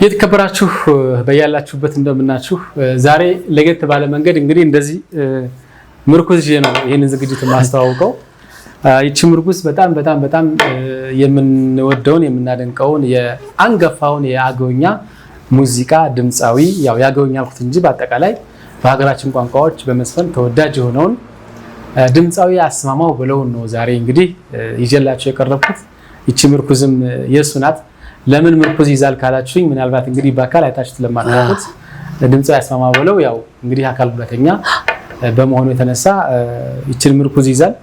የተከበራችሁ በያላችሁበት እንደምናችሁ ዛሬ ለየት ባለ መንገድ እንግዲህ እንደዚህ ምርኩዝ ይዤ ነው ይሄንን ዝግጅት ማስተዋወቀው። ይቺ ምርኩዝ በጣም የምንወደውን የምናደንቀውን የአንገፋውን የአገውኛ ሙዚቃ ድምጻዊ ያው ያገውኛ አልኩት እንጂ በአጠቃላይ በሀገራችን ቋንቋዎች በመስፈን ተወዳጅ የሆነውን ድምጻዊ አስማማው ብለው ነው ዛሬ እንግዲህ ይዤላችሁ የቀረብኩት። ይቺ ምርኩዝም የሱ ናት። ለምን ምርኩዝ ይዛል ካላችሁኝ ምናልባት እንግዲህ በአካል አይታችሁት ለማታውቁት ድምጻዊ አስማማው ብለው ያው እንግዲህ አካል ጉዳተኛ በመሆኑ የተነሳ ይችን ምርኩዝ ይዛል።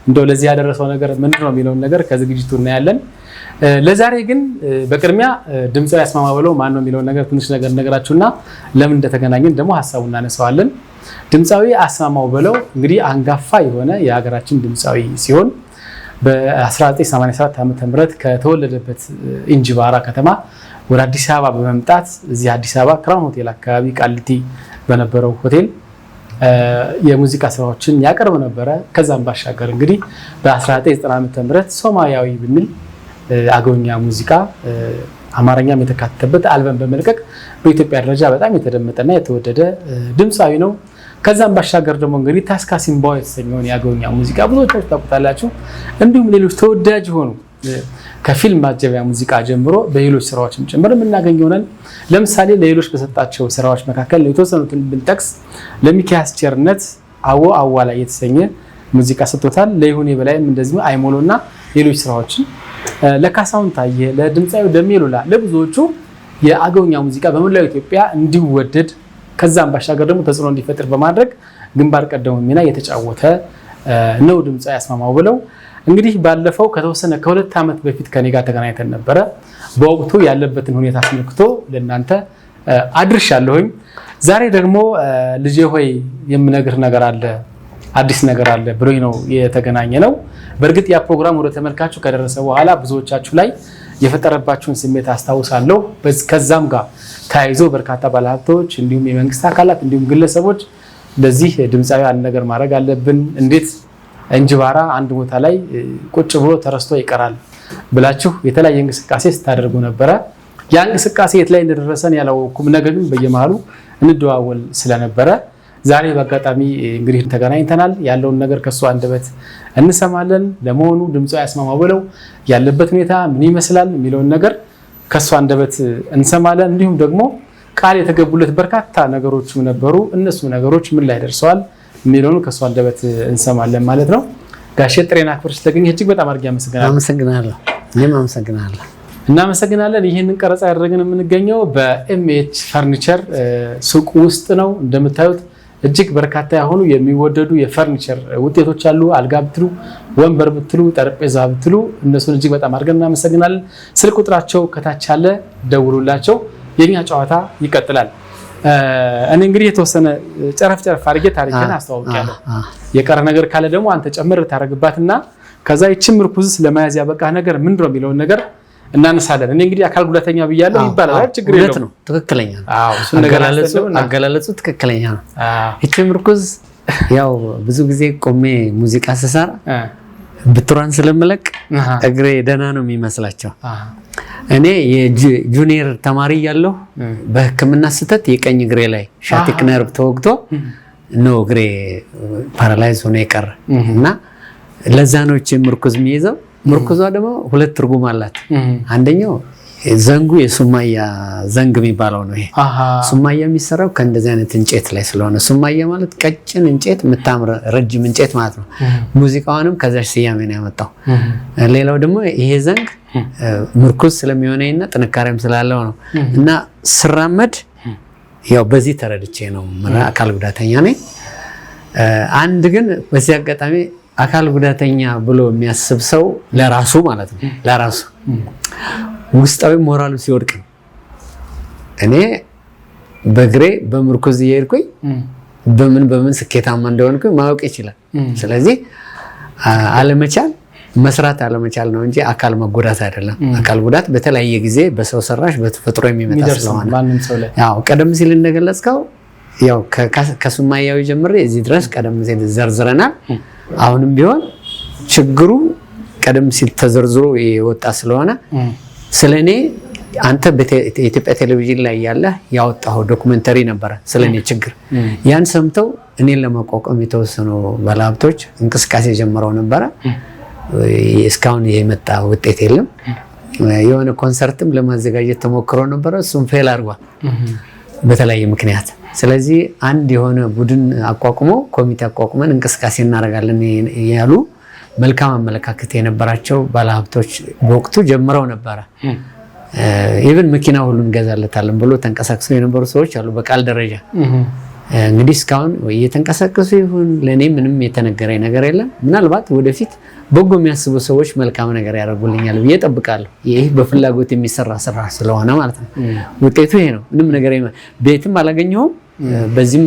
እንደው ለዚህ ያደረሰው ነገር ምንድነው የሚለውን ነገር ከዝግጅቱ እናያለን። ለዛሬ ግን በቅድሚያ ድምጻዊ አስማማው ብለው ማን ነው የሚለውን ነገር ትንሽ ነገር ነገራችሁና ለምን እንደተገናኘን ደግሞ ሐሳቡን እናነሳዋለን። ድምጻዊ አስማማው ብለው እንግዲህ አንጋፋ የሆነ የሀገራችን ድምጻዊ ሲሆን በ1987 ዓ.ም ከተወለደበት እንጂባራ ከተማ ወደ አዲስ አበባ በመምጣት እዚህ አዲስ አበባ ክራውን ሆቴል አካባቢ ቃሊቲ በነበረው ሆቴል የሙዚቃ ስራዎችን ያቀርብ ነበረ። ከዛም ባሻገር እንግዲህ በ1990 ዓ.ም ሶማያዊ በሚል አገውኛ ሙዚቃ አማርኛም የተካተተበት አልበም በመልቀቅ በኢትዮጵያ ደረጃ በጣም የተደመጠና የተወደደ ድምጻዊ ነው። ከዛም ባሻገር ደግሞ እንግዲህ ታስካሲምባው የተሰኘውን ያገውኛ ሙዚቃ ብዙዎቻችሁ ታውቁታላችሁ። እንዲሁም ሌሎች ተወዳጅ ሆኑ ከፊልም ማጀቢያ ሙዚቃ ጀምሮ በሌሎች ስራዎችም ጭምር የምናገኘው ነን። ለምሳሌ ለሌሎች በሰጣቸው ስራዎች መካከል የተወሰኑትን ብንጠቅስ ለሚኪያስ ቸርነት አዎ አዋላ የተሰኘ ሙዚቃ ሰጥቶታል። ለይሁኔ በላይም እንደዚሁ አይሞሎና ሌሎች ስራዎችን ለካሳውን ታየ፣ ለድምጻዊ ደሜሉላ ለብዙዎቹ የአገውኛ ሙዚቃ በመላው ኢትዮጵያ እንዲወደድ ከዛም ባሻገር ደግሞ ተጽዕኖ እንዲፈጥር በማድረግ ግንባር ቀደም ሚና የተጫወተ ነው ድምጻዊ አስማማው ብለው። እንግዲህ ባለፈው ከተወሰነ ከ2 ዓመት በፊት ከኔ ጋር ተገናኝተን ነበረ። በወቅቱ ያለበትን ሁኔታ አስመልክቶ ለእናንተ አድርሻለሁኝ። ዛሬ ደግሞ ልጄ ሆይ የምነግር ነገር አለ፣ አዲስ ነገር አለ ብሎኝ ነው የተገናኘ ነው። በእርግጥ ያ ፕሮግራም ወደ ተመልካቹ ከደረሰ በኋላ ብዙዎቻችሁ ላይ የፈጠረባችሁን ስሜት አስታውሳለሁ። ከዛም ጋር ታይዞ በርካታ ባለሀብቶች እንዲሁም የመንግስት አካላት እንዲሁም ግለሰቦች ለዚህ ድምጻዊ አንድ ነገር ማድረግ አለብን፣ እንዴት እንጂባራ አንድ ቦታ ላይ ቁጭ ብሎ ተረስቶ ይቀራል ብላችሁ የተለያየ እንቅስቃሴ ስታደርጉ ነበረ። ያ እንቅስቃሴ የት ላይ እንደደረሰን ያላወኩም፣ ነገር ግን በየመሃሉ እንደዋወል ስለነበረ ዛሬ በአጋጣሚ እንግዲህ ተገናኝተናል። ያለውን ነገር ከሱ አንደበት እንሰማለን። ለመሆኑ ድምጻዊ አስማማው ብለው ያለበት ሁኔታ ምን ይመስላል የሚለውን ነገር ከሱ አንደበት እንሰማለን። እንዲሁም ደግሞ ቃል የተገቡለት በርካታ ነገሮችም ነበሩ። እነሱ ነገሮች ምን ላይ ደርሰዋል የሚለውን ከሱ አንደበት እንሰማለን ማለት ነው። ጋሼ ጥሬና ክብር ስለተገኘህ እጅግ በጣም አድርጌ አመሰግናለሁ። እኔም አመሰግናለሁ። እናመሰግናለን። ይሄንን ቀረጻ ያደረግን የምንገኘው በኤምኤች ፈርኒቸር ሱቅ ውስጥ ነው። እንደምታዩት እጅግ በርካታ የሆኑ የሚወደዱ የፈርኒቸር ውጤቶች አሉ። አልጋ ብትሉ፣ ወንበር ብትሉ፣ ጠረጴዛ ብትሉ እነሱን እጅግ በጣም አድርገን እናመሰግናለን። ስልክ ቁጥራቸው ከታች አለ፣ ደውሉላቸው። የኛ ጨዋታ ይቀጥላል። እኔ እንግዲህ የተወሰነ ጨረፍ አድርጌ ታሪክን አስተዋውቂያለሁ። የቀረ ነገር ካለ ደግሞ አንተ ጨምር ታረግባትና ከዛ ይችን ምርኩዝ ለመያዝ ያበቃ ነገር ምንድነው የሚለውን ነገር እናነሳለን። እኔ እንግዲህ አካል ጉዳተኛ ብያለሁ ይባላል፣ ችግር የለውም ነው። ትክክለኛ ነው። እሱ ነገር አገላለጹ ትክክለኛ ነው። እቺ ምርኩዝ ያው ብዙ ጊዜ ቆሜ ሙዚቃ ስሰራ ብትራን ስለምለቅ እግሬ ደህና ነው የሚመስላቸው። እኔ የጁኒየር ተማሪ ያለው በሕክምና ስህተት የቀኝ እግሬ ላይ ሻቲክ ነርቭ ተወግቶ ነው እግሬ ፓራላይዝ ሆነ የቀረ እና ለዛ ነው እቺ ምርኩዝ የሚይዘው። ምርኩዟ ደግሞ ሁለት ትርጉም አላት። አንደኛው ዘንጉ የሱማያ ዘንግ የሚባለው ነው። ይሄ ሱማያ የሚሰራው ከእንደዚህ አይነት እንጨት ላይ ስለሆነ ሱማያ ማለት ቀጭን እንጨት የምታምር ረጅም እንጨት ማለት ነው። ሙዚቃውንም ከዛሽ ስያሜ ነው ያመጣው። ሌላው ደግሞ ይሄ ዘንግ ምርኩዝ ስለሚሆነኝና ጥንካሬም ስላለው ነው እና ስራመድ ያው በዚህ ተረድቼ ነው። አካል ጉዳተኛ ነኝ። አንድ ግን በዚህ አጋጣሚ አካል ጉዳተኛ ብሎ የሚያስብ ሰው ለራሱ ማለት ነው ለራሱ ውስጣዊ ሞራሉ ሲወድቅ ነው። እኔ በግሬ በምርኩዝ እየሄድኩኝ በምን ስኬታማ እንደሆንኩኝ ማወቅ ይችላል። ስለዚህ አለመቻል መስራት አለመቻል ነው እንጂ አካል መጎዳት አይደለም። አካል ጉዳት በተለያየ ጊዜ በሰው ሰራሽ በተፈጥሮ የሚመጣ ስለሆነ ያው ቀደም ሲል እንደገለጽከው ያው ከሱማያዊ ጀምሬ እዚህ ድረስ ቀደም ሲል ዘርዝረናል። አሁንም ቢሆን ችግሩ ቀደም ሲል ተዘርዝሮ የወጣ ስለሆነ ስለኔ አንተ በኢትዮጵያ ቴሌቪዥን ላይ ያለ ያወጣው ዶክመንተሪ ነበር ስለኔ ችግር ያን ሰምተው እኔን ለማቋቋም የተወሰኑ ባለሀብቶች እንቅስቃሴ ጀምረው ነበር እስካሁን የመጣ ውጤት የለም የሆነ ኮንሰርትም ለማዘጋጀት ተሞክሮ ነበር እሱም ፌል አድርጓል በተለያየ ምክንያት ስለዚህ አንድ የሆነ ቡድን አቋቁሞ ኮሚቴ አቋቁመን እንቅስቃሴ እናደርጋለን ያሉ መልካም አመለካከት የነበራቸው ባለሀብቶች በወቅቱ ጀምረው ነበር ኢቭን መኪና ሁሉ እንገዛለታለን ብሎ ተንቀሳቅሰው የነበሩ ሰዎች አሉ በቃል ደረጃ እንግዲህ እስካሁን እየተንቀሳቀሱ ይሁን ለኔ ምንም የተነገረኝ ነገር የለም ምናልባት ወደፊት በጎ የሚያስቡ ሰዎች መልካም ነገር ያደርጉልኛል ብዬ እጠብቃለሁ ይሄ በፍላጎት የሚሰራ ስራ ስለሆነ ማለት ነው ውጤቱ ይሄ ነው ምንም ነገር ቤትም አላገኘሁም በዚህም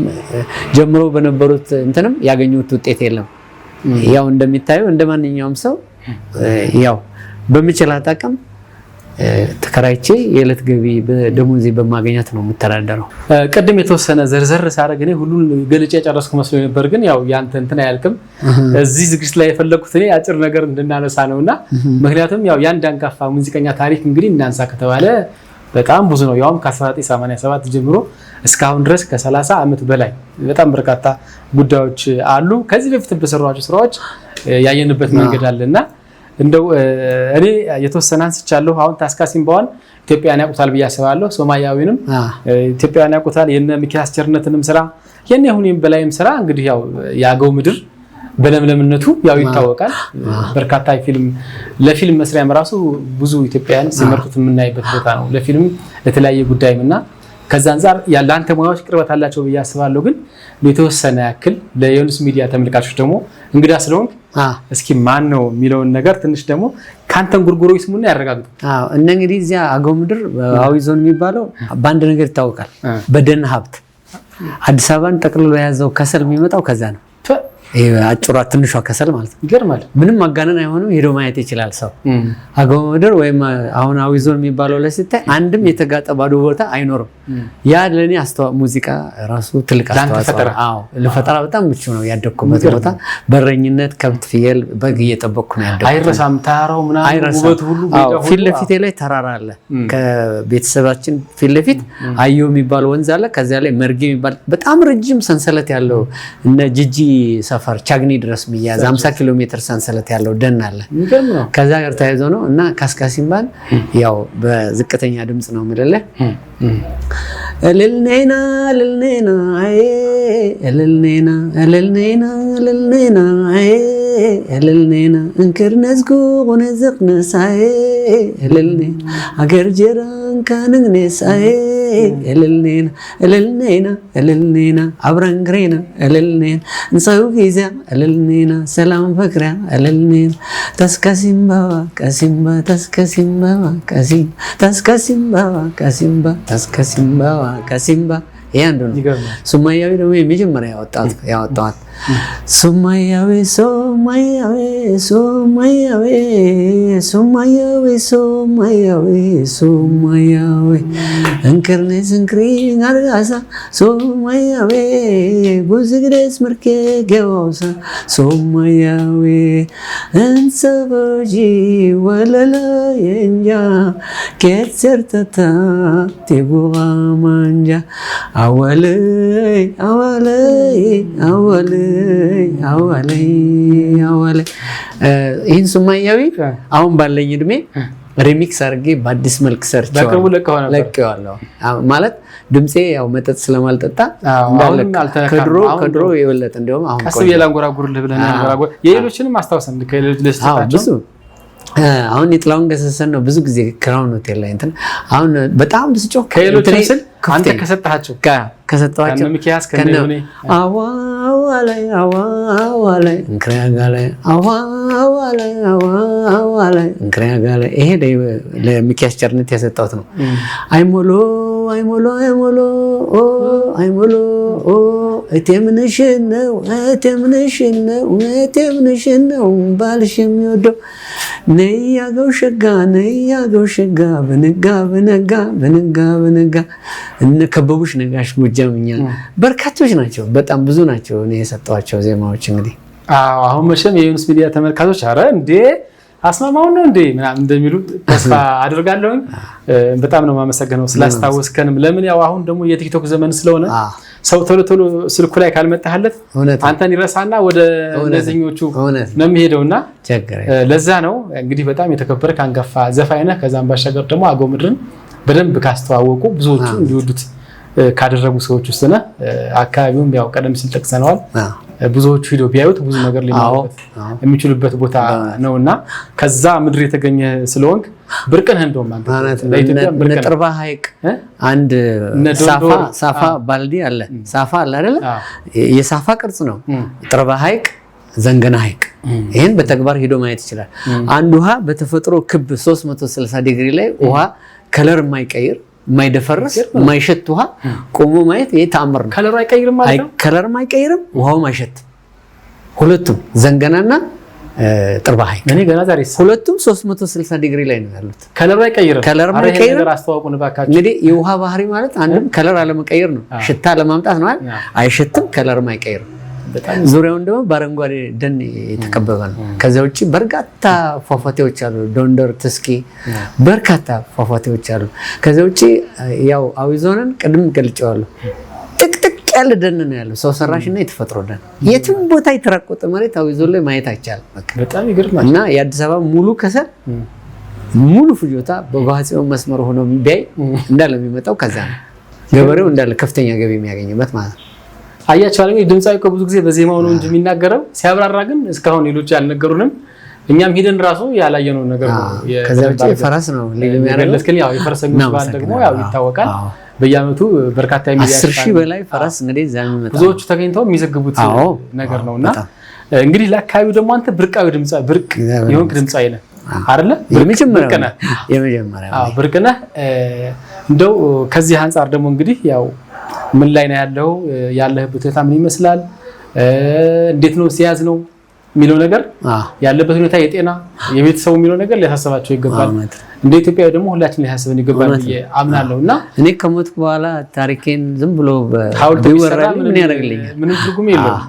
ጀምሮ በነበሩት እንትንም ያገኙት ውጤት የለም ያው እንደሚታየው እንደማንኛውም ሰው ያው በሚችላት አቅም ተከራይቼ የዕለት ገቢ በደሞዜ በማገኛት ነው የምተዳደረው ቀደም የተወሰነ ዘርዘር ሳረግ እኔ ሁሉን ገልጬ ጨረስኩ መስሎኝ ነበር ግን ያው ያንተ እንትን አያልቅም እዚህ ዝግጅት ላይ የፈለኩት እኔ አጭር ነገር እንድናነሳ ነውና ምክንያቱም ያው ያን አንጋፋ ሙዚቀኛ ታሪክ እንግዲህ እናንሳ ከተባለ በጣም ብዙ ነው ያውም ከ1987 ጀምሮ እስካሁን ድረስ ከ30 አመት በላይ በጣም በርካታ ጉዳዮች አሉ ከዚህ በፊት በሰሯቸው ስራዎች ያየንበት መንገድ አለና እንደው እኔ የተወሰነ አንስቻለሁ አሁን ታስካሲምባውን ኢትዮጵያን ያቁታል በያሰባለሁ ሶማያዊንም ኢትዮጵያን ያቁታል የነ ሚኪያስ ቸርነትንም ስራ የነ ሁኔም በላይም ስራ እንግዲህ ያው ያገው ምድር በለምለምነቱ ያው ይታወቃል በርካታ ለፊልም መስሪያም ራሱ ብዙ ኢትዮጵያውያን ሲመርጡት የምናይበት ቦታ ነው ለፊልም ለተለያየ ጉዳይምና ከዛ አንፃር ያላንተ ሙያዎች ቅርበት አላቸው በያሰባለሁ ግን የተወሰነ ያክል ለዮንስ ሚዲያ ተመልካቾች ደግሞ እንግዳ ስለሆንክ እስኪ ማን ነው የሚለውን ነገር ትንሽ ደግሞ ካንተን ጉርጉሮ ይስሙና ያረጋግጡ እና እንግዲህ እዚያ አገው ምድር አዊ ዞን የሚባለው ባንድ ነገር ይታወቃል በደን ሀብት አዲስ አበባን ጠቅልሎ ያዘው ከሰል የሚመጣው ከዛ ነው አጭሯ ትንሿ ከሰል ማለት ነው ይገርማል ምንም ማጋነን አይሆንም ሄዶ ማየት ይችላል ሰው አገው ምድር ወይም አሁን አዊ ዞን የሚባለው ላይ ሲታይ አንድም የተጋጠ ባዶ ቦታ አይኖርም ያ ለኔ ሙዚቃ ራሱ ትልቅ አስተዋጽኦ ለፈጠራ በጣም ምቹ ነው ያደኩበት ቦታ በረኝነት ከብት ፍየል በግ እየጠበቅኩ ነው ያደኩት አይረሳም ተራራው ምናምን ውበት ሁሉ ፊት ለፊት ላይ ተራራ አለ ከቤተሰባችን ፊት ለፊት አዮ የሚባል ወንዝ አለ ከዛ ላይ መርጌ የሚባል በጣም ረጅም ሰንሰለት ያለው እነ ጂጂ ሰፈር ቻግኒ ድረስ ሚያዝ 50 ኪሎ ሜትር ሰንሰለት ያለው ደን አለ ከዛ ጋር ተያይዞ ነው እና ካስካሲምባን ያው በዝቅተኛ ድምጽ ነው ምለለ እልልኔና እልልኔና አይ እልልኔና እልልኔና እልልኔና አይ እልልኔና እንክርነዝኩ ወነዘቅነሳይ እልልኔና አገር ጀራን ካንግነሳይ እልልኔና እልልኔና እልልኔና አብራንግሬና እልልኔና እንሰው ጊዜ እልልኔና ሰላም ፈክራ እልልኔና ታስካሲምባዋ ካሲምባ ታስካሲምባዋ ካሲም ታስካሲምባዋ ካሲምባ ታስካሲምባዋ ካሲምባ ያንዱ ሱማያዊ ደግሞ የመጀመሪያ ያወጣት ሱማያዊ ሱማያዊ ሱማያዊ ሱማያዊ ሱማያዊ ሱማያዊ እንክርኔስ እንክሪን አርጋሳ ሱማያዊ ጉዝግደስ መርኬ ገዋውሳ ሱማያዊ እንሰበጂ ወለላ የንጃ ኬትሰርተታ ቲቡጋ ማንጃ አወለይ አወለይ አወለይ አወለይ አወለይ ይህን ሱማያዊ አሁን ባለኝ እድሜ ሪሚክስ አድርጌ በአዲስ መልክ ሰርቻለሁ ለቀዋለሁ ማለት ድምጼ ያው መጠጥ ስለማልጠጣ ከድሮ የበለጠ እንደውም አሁን ቀስ የላንጎራጉርልህ ብለና አንጎራጉር የሌሎችንም አስተዋሰን ከሌሎች አሁን የጥላውን ገሰሰን ነው ብዙ ጊዜ ክራውን ሆቴል ላይ እንትን አሁን በጣም ብስጮህ ከሌሎችም ስል አንተ ከሰጣቸው ሚኪያስ ከነውኔ አዋዋላይ አዋዋላይ እንክራጋላይ አዋዋላይ አዋዋላይ እንክራጋላይ ይሄ ለሚኪያስ ቸርነት ያሰጣሁት ነው አይሞሎ አይሞሎ አይሞሎ ኦ አይሞሎ ኦ እቴምንሽነው እቴምንሽነው ባልሽ የሚወደው ነያገው ሸጋ በነጋ እነ ከበቡሽ ነጋሽ ጎጃምኛ በርካቶች ናቸው በጣም ብዙ ናቸው እኔ የሰጣቸው ዜማዎች እንግዲህ አሁን መቼም የዩንስ ሚዲያ ተመልካቾች አረ እንዴ አስማማው ነው እንዴ ምናምን እንደሚሉ ተስፋ አድርጋለሁ። በጣም ነው ማመሰግነው ስላስታወስከንም። ለምን ያው አሁን ደግሞ የቲክቶክ ዘመን ስለሆነ ሰው ቶሎ ስልኩ ላይ ካልመጣህለት አንተን ይረሳና ወደ እነዚህኞቹ ነው የሚሄደውና ለዛ ነው እንግዲህ በጣም የተከበረ ካንጋፋ ዘፋኝ ነህ። ከዛም ባሻገር ደግሞ አገው ምድርን በደንብ ካስተዋወቁ ብዙዎቹ እንዲወዱት ካደረጉ ሰዎች ውስጥ ነህ። አካባቢውም ያው ቀደም ሲል ጠቅሰናል ብዙዎቹ ሄደው ቢያዩት ብዙ ነገር ሊማሩበት የሚችሉበት ቦታ ነውና ከዛ ምድር የተገኘ ስለሆንክ ብርቅነህ እንደውም አንተ ለኢትዮጵያ ብርቅነህ ጥርባ ሐይቅ አንድ ሳፋ ባልዲ አለ ሳፋ አለ አይደል? የሳፋ ቅርጽ ነው ጥርባ ሐይቅ ዘንገና ሐይቅ። ይሄን በተግባር ሄዶ ማየት ይችላል። አንድ ውሃ በተፈጥሮ ክብ 360 ዲግሪ ላይ ውሃ ከለር የማይቀይር የማይደፈርስ የማይሸት ውሃ ቆሞ ማየት ይሄ ተአምር ነው። ከለር አይቀይርም ማለት ነው። ከለር አይቀይርም፣ ውሃው ማይሸት። ሁለቱም ዘንገናና ጥርባ ሐይቅ እኔ ገና ዛሬ ሁለቱም 360 ዲግሪ ላይ ነው ያሉት። ከለር አይቀይርም። ከለር አይቀይርም። ነገር አስተዋውቁን ባካችሁ። እንግዲህ የውሃ ባህሪ ማለት አንድም ከለር አለመቀየር ነው፣ ሽታ ለማምጣት ነው አይደል? አይሸትም፣ ከለር አይቀይርም። ዙሪያውን ደግሞ በአረንጓዴ ደን የተከበበ ነው። ከዚያ ውጪ በርካታ ፏፏቴዎች አሉ። ዶንደር፣ ትስኪ በርካታ ፏፏቴዎች አሉ። ከዚያ ውጪ ያው አዊ ዞንን ቅድም ገልጬዋለሁ። ጥቅጥቅ ያለ ደን ነው ያለው፣ ሰው ሰራሽና የተፈጥሮ ደን። የትም ቦታ የተራቆጠ መሬት አዊ ዞን ላይ ማየት አይቻልም። በጣም ይገርማል። እና የአዲስ አበባ ሙሉ ከሰል ሙሉ ፍጆታ በጓጽዮን መስመር ሆኖ ቢያይ እንዳለ የሚመጣው ከዛ ነው። ገበሬው እንዳለ ከፍተኛ ገቢ የሚያገኝበት ማለት ነው። አያቻለ እንግዲህ ድምጻዊ እኮ ብዙ ጊዜ በዜማው ነው እንጂ የሚናገረው ሲያብራራ ግን እስካሁን ሌሎች ያልነገሩንም እኛም ሄደን ራሱ ያላየነው ነገር ነው። ከዛ ውጪ ፈረስ ነው ለሚያረጋግጥ ያው የፈረሰኞች ባል ደግሞ ያው ይታወቃል። በየአመቱ በርካታ ሚሊዮን 10,000 በላይ ፈረስ እንግዲህ ዛም ይመጣ ብዙዎቹ ተገኝተው የሚዘግቡት ነገር ነውና እንግዲህ ለአካባቢው ደግሞ አንተ ብርቃዊ ድምጻዊ ብርቅ የሆንክ ድምጻዊ ነህ አይደለ? የመጀመሪያ ብርቅነህ እንደው ከዚህ አንፃር ደግሞ እንግዲህ ያው ምን ላይ ነው ያለው ያለህበት ሁኔታ ምን ይመስላል እንዴት ነው ሲያዝ ነው የሚለው ነገር ያለበት ሁኔታ የጤና የቤተሰቡ የሚለው ነገር ሊያሳስባቸው ይገባል። እንደ ኢትዮጵያዊ ደግሞ ሁላችን ሊያሳስበን ይገባል ብዬ አምናለሁና እኔ ከሞትኩ በኋላ ታሪኬን ዝም ብሎ ቢወራል ምን ያደርግልኛል? ምንም ትርጉም የለውም።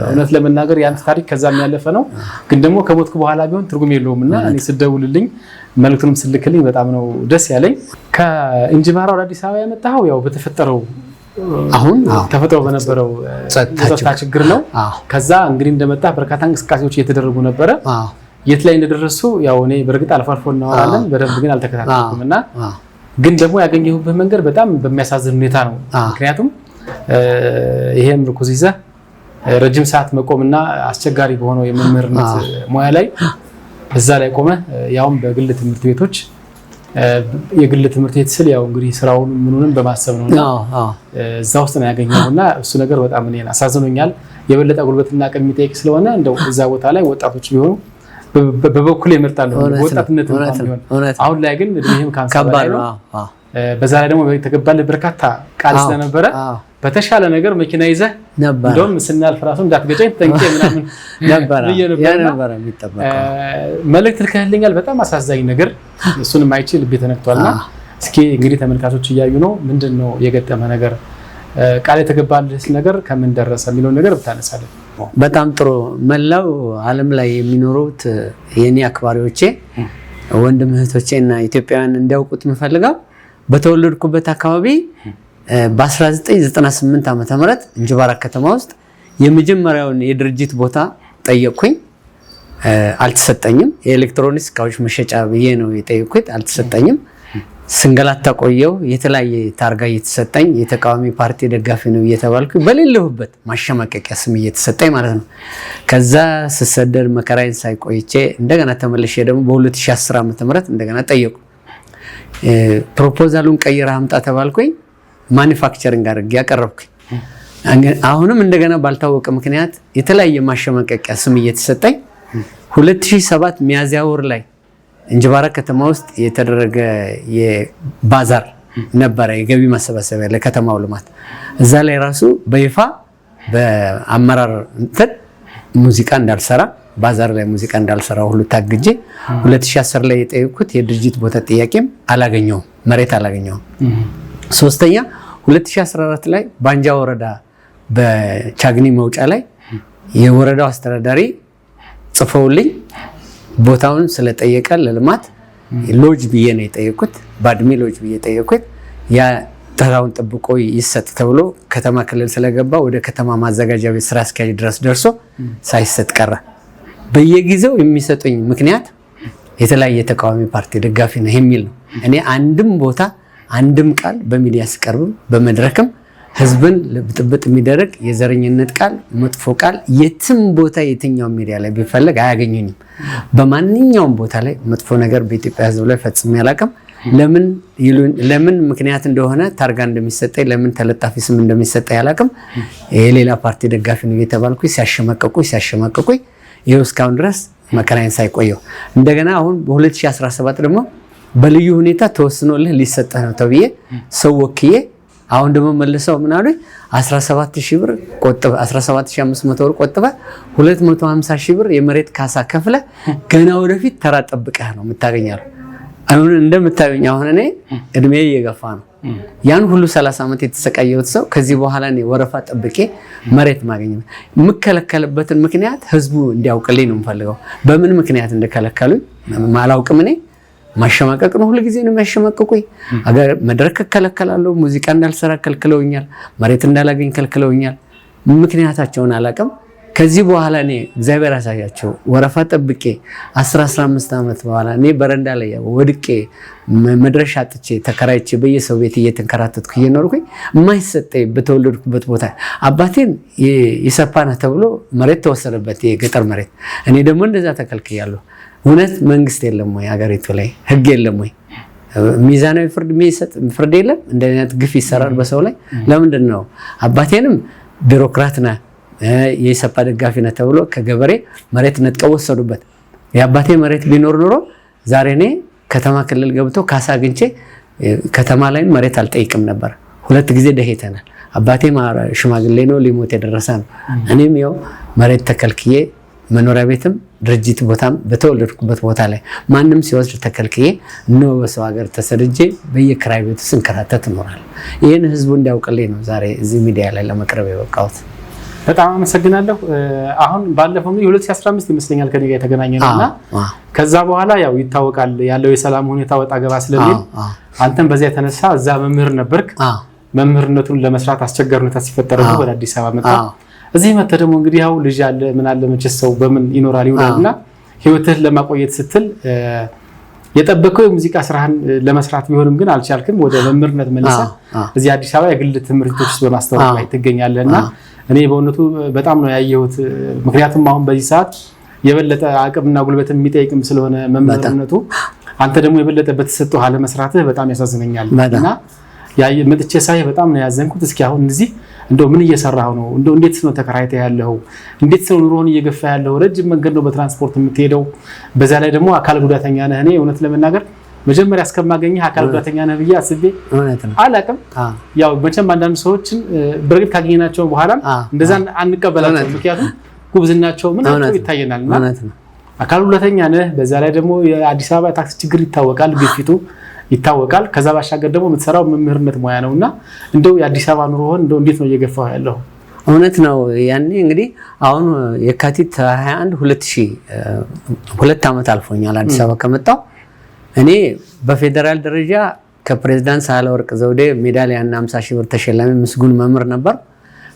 እውነት ለመናገር ያንተ ታሪክ ከዛም ያለፈ ነው። ግን ደግሞ ከሞትኩ በኋላ ቢሆን ትርጉም የለውምና እኔ ስደውልልኝ መልእክቱንም ስልክልኝ በጣም ነው ደስ ያለኝ። ከእንጅባራ ወደ አዲስ አበባ ያመጣኸው ያው በተፈጠረው አሁን ተፈጥሮ በነበረው ጸጥታ ችግር ነው። ከዛ እንግዲህ እንደመጣ በርካታ እንቅስቃሴዎች እየተደረጉ ነበረ። የት ላይ እንደደረሱ ያው እኔ በርግጥ አልፎ አልፎ እናወራለን፣ በደንብ ግን አልተከታተልኩምና ግን ደግሞ ያገኘሁበት መንገድ በጣም በሚያሳዝን ሁኔታ ነው። ምክንያቱም ይሄም ምርኩዝ ይዘህ ረጅም ሰዓት መቆምና አስቸጋሪ በሆነው የመምህርነት ሙያ ላይ እዛ ላይ ቆመህ ያውም በግል ትምህርት ቤቶች የግል ትምህርት ቤት ስል ያው እንግዲህ ስራውን ምኑንም በማሰብ ነውና እዛ ውስጥ ነው ያገኘውና እሱ ነገር በጣም እኔን አሳዝኖኛል። የበለጠ ጉልበትና አቅም የሚጠይቅ ስለሆነ እንደው እዛ ቦታ ላይ ወጣቶች ቢሆኑ በበኩሌ እመርጣለሁ። ወጣትነት ቢሆን አሁን ላይ ግን እድሜህም ካንሰር ነው። በዛ ላይ ደግሞ የተገባልህ በርካታ ቃል ስለነበረ በተሻለ ነገር መኪና ይዘህ እንደውም ስናልፍ ራሱ እንዳትገጨኝ ተጠንቄ ምናምን ነበር የሚጠበቀው። መልእክት ልከህልኛል። በጣም አሳዛኝ ነገር እሱንም አይቼ ልቤ ተነክቷልና እስኪ እንግዲህ ተመልካቾች እያዩ ነው። ምንድነው የገጠመ ነገር? ቃል የተገባልህ ነገር ከምን ደረሰ የሚለው ነገር ብታነሳለን። በጣም ጥሩ። መላው ዓለም ላይ የሚኖሩት የኔ አክባሪዎቼ ወንድም እህቶቼና ኢትዮጵያውያን እንዲያውቁት የምፈልገው በተወለድኩበት አካባቢ በ1998 ዓመተ ምህረት እንጅባራ ከተማ ውስጥ የመጀመሪያውን የድርጅት ቦታ ጠየቅኩኝ። አልተሰጠኝም። የኤሌክትሮኒክስ እቃዎች መሸጫ ብዬ ነው የጠየቅኩት፣ አልተሰጠኝም። ስንገላታ ቆየው። የተለያየ ታርጋ እየተሰጠኝ የተቃዋሚ ፓርቲ ደጋፊ ነው እየተባልኩ በሌለሁበት ማሸማቀቂያ ስም እየተሰጠኝ ማለት ነው። ከዛ ስሰደድ መከራዬን ሳይቆይቼ እንደገና ተመልሼ ደግሞ በ2010 ዓመተ ምህረት እንደገና ጠየቁ። ፕሮፖዛሉን ቀይረህ አምጣ ተባልኩኝ። ማኒፋክቸሪንግ አድርጌ ያቀረብኩኝ። አሁንም እንደገና ባልታወቀ ምክንያት የተለያየ ማሸማቀቂያ ስም እየተሰጠኝ 2007 ሚያዝያ ወር ላይ እንጅባራ ከተማ ውስጥ የተደረገ የባዛር ነበረ፣ የገቢ ማሰባሰቢያ ለከተማው ልማት። እዛ ላይ ራሱ በይፋ በአመራር እንትን ሙዚቃ እንዳልሰራ፣ ባዛር ላይ ሙዚቃ እንዳልሰራ ሁሉ ታግጄ 2010 ላይ የጠየኩት የድርጅት ቦታ ጥያቄም አላገኘውም፣ መሬት አላገኘውም። ሶስተኛ 2014 ላይ ባንጃ ወረዳ በቻግኒ መውጫ ላይ የወረዳው አስተዳዳሪ ጽፈውልኝ ቦታውን ስለጠየቀ ለልማት ሎጅ ብዬ ነው የጠየቁት። ባድሜ ሎጅ ብዬ ጠየቁት። ያ ተራውን ጠብቆ ይሰጥ ተብሎ ከተማ ክልል ስለገባ ወደ ከተማ ማዘጋጃ ቤት ስራ አስኪያጅ ድረስ ደርሶ ሳይሰጥ ቀረ። በየጊዜው የሚሰጡኝ ምክንያት የተለያየ ተቃዋሚ ፓርቲ ደጋፊ ነው የሚል ነው። እኔ አንድም ቦታ አንድም ቃል በሚዲያ ስቀርብም በመድረክም ህዝብን ለብጥብጥ የሚደረግ የዘረኝነት ቃል መጥፎ ቃል የትም ቦታ የትኛው ሚዲያ ላይ ቢፈልግ አያገኙኝም። በማንኛውም ቦታ ላይ መጥፎ ነገር በኢትዮጵያ ህዝብ ላይ ፈጽሜ አላውቅም። ለምን ምክንያት እንደሆነ ታርጋ እንደሚሰጠኝ ለምን ተለጣፊ ስም እንደሚሰጠኝ አላውቅም። የሌላ ፓርቲ ደጋፊ ነው የተባልኩኝ ሲያሸማቀቁኝ ይኸው እስካሁን ድረስ መከራዬን ሳይቆየው እንደገና አሁን በ2017 ደግሞ በልዩ ሁኔታ ተወስኖልህ ሊሰጠህ ነው ተብዬ ሰው ወክዬ አሁን ደግሞ መልሰው ምን አሉኝ 17000 ብር ቆጥበ 17500 ብር ቆጥበ 250,000 ብር የመሬት ካሳ ከፍለ ገና ወደፊት ተራ ጠብቀህ ነው የምታገኘው። አሁን እንደምታዩኝ አሁን እኔ እድሜ እየገፋ ነው። ያን ሁሉ 30 ዓመት የተሰቃየሁት ሰው ከዚህ በኋላ እኔ ወረፋ ጠብቄ መሬት ማግኘት የምከለከልበትን ምክንያት ህዝቡ እንዲያውቅልኝ ነው የምፈልገው። በምን ምክንያት እንደከለከሉኝ ማላውቅም። እኔ ማሸማቀቅ ነው ሁሉ ጊዜ ነው የሚያሸማቀቁኝ። አገር መድረክ ከለከላለሁ፣ ሙዚቃ እንዳልሰራ ከልክለውኛል፣ መሬት እንዳላገኝ ከልክለውኛል። ምክንያታቸውን አላውቅም። ከዚህ በኋላ እኔ እግዚአብሔር ያሳያቸው ወረፋ ጠብቄ 15 ዓመት በኋላ እኔ በረንዳ ላይ ወድቄ መድረሻ አጥቼ ተከራይቼ በየሰው ቤት እየተንከራተትኩ እየኖርኩኝ የማይሰጠኝ በተወለድኩበት ቦታ አባቴን ይሰፓና ተብሎ መሬት ተወሰደበት፣ የገጠር መሬት። እኔ ደግሞ እንደዛ ተከልክያለሁ። እውነት መንግስት የለም ወይ? ሀገሪቱ ላይ ህግ የለም ወይ? ሚዛናዊ ፍርድ የሚሰጥ ፍርድ የለም? እንደዚህ አይነት ግፍ ይሰራል በሰው ላይ። ለምንድን ነው አባቴንም ቢሮክራት ነህ የኢሰፓ ደጋፊ ነህ ተብሎ ከገበሬ መሬት ነጥቀው ወሰዱበት። የአባቴ መሬት ቢኖር ኖሮ ዛሬ እኔ ከተማ ክልል ገብቶ ካሳ አግኝቼ ከተማ ላይ መሬት አልጠይቅም ነበር። 2 ጊዜ ደህይተናል። አባቴ ሽማግሌ ነው፣ ሊሞት የደረሰ ነው። እኔም ያው መሬት ተከልክዬ መኖሪያ ቤትም ድርጅት ቦታም በተወለድኩበት ቦታ ላይ ማንም ሲወስድ ተከልክዬ ነው በሰው ሀገር ተሰድጄ በየክራይ ቤቱ ስንከራተት እኖራለሁ። ይህን ህዝቡ እንዲያውቅልኝ ነው ዛሬ እዚህ ሚዲያ ላይ ለመቅረብ የበቃሁት። በጣም አመሰግናለሁ። አሁን ባለፈው 2015 ይመስለኛል ከኔ ጋር የተገናኘነውና ከዛ በኋላ ያው ይታወቃል ያለው የሰላም ሁኔታ ወጣ ገባ ስለሚል አንተም በዚያ የተነሳ እዛ መምህር ነበርክ። መምህርነቱን ለመስራት አስቸጋሪ ሁኔታ ሲፈጠር ነው ወደ አዲስ አበባ መጣ። እዚህ መጣ ደግሞ እንግዲህ ያው ልጅ አለ ምን አለ መቼስ ሰው በምን ይኖራል ይውላልና ህይወትህን ለማቆየት ስትል የጠበቀው የሙዚቃ ስራህን ለመስራት ቢሆንም ግን አልቻልክም። ወደ መምህርነት መልሰ እዚህ አዲስ አበባ የግል ትምህርቶች ውስጥ በማስተማር ላይ ትገኛለህና እኔ በእውነቱ በጣም ነው ያየሁት። ምክንያቱም አሁን በዚህ ሰዓት የበለጠ አቅምና ጉልበት የሚጠይቅም ስለሆነ መምህርነቱ አንተ ደግሞ የበለጠ በተሰጠው ሀለ መስራትህ በጣም ያሳዝነኛልና መጥቼ ሳይ በጣም ነው ያዘንኩት። እስኪ አሁን እዚህ እንደው ምን እየሰራው ነው? እንደው እንዴት ነው ተከራይተህ ያለው? እንዴት ነው ኑሮን እየገፋ ያለው? ረጅም መንገድ ነው በትራንስፖርት የምትሄደው። በዛ ላይ ደግሞ አካል ጉዳተኛ ነህ። እኔ እውነት ለመናገር መጀመሪያ እስከማገኝህ አካል ጉዳተኛ ነህ ብዬ አስቤ አላውቅም። ያው መቼም አንዳንድ ሰዎችን በርግጥ ካገኘናቸው በኋላ እንደዛ አንቀበላቸው። ምክንያቱም ጉብዝናቸው ምን አጥቶ ይታየናልና አካል ጉዳተኛ ነህ። በዛ ላይ ደግሞ የአዲስ አበባ ታክሲ ችግር ይታወቃል፣ ግፊቱ ይታወቃል። ከዛ ባሻገር ደግሞ የምትሰራው መምህርነት ሙያ ነውና እንደው የአዲስ አበባ ኑሮህን እንደው እንዴት ነው እየገፋው ያለው? እውነት ነው። ያኔ እንግዲህ አሁን የካቲት 21 2002 ዓመት አልፎኛል አዲስ አበባ ከመጣሁ። እኔ በፌደራል ደረጃ ከፕሬዝዳንት ሳህለወርቅ ዘውዴ ሜዳሊያና 50,000 ብር ተሸላሚ ምስጉን መምህር ነበር።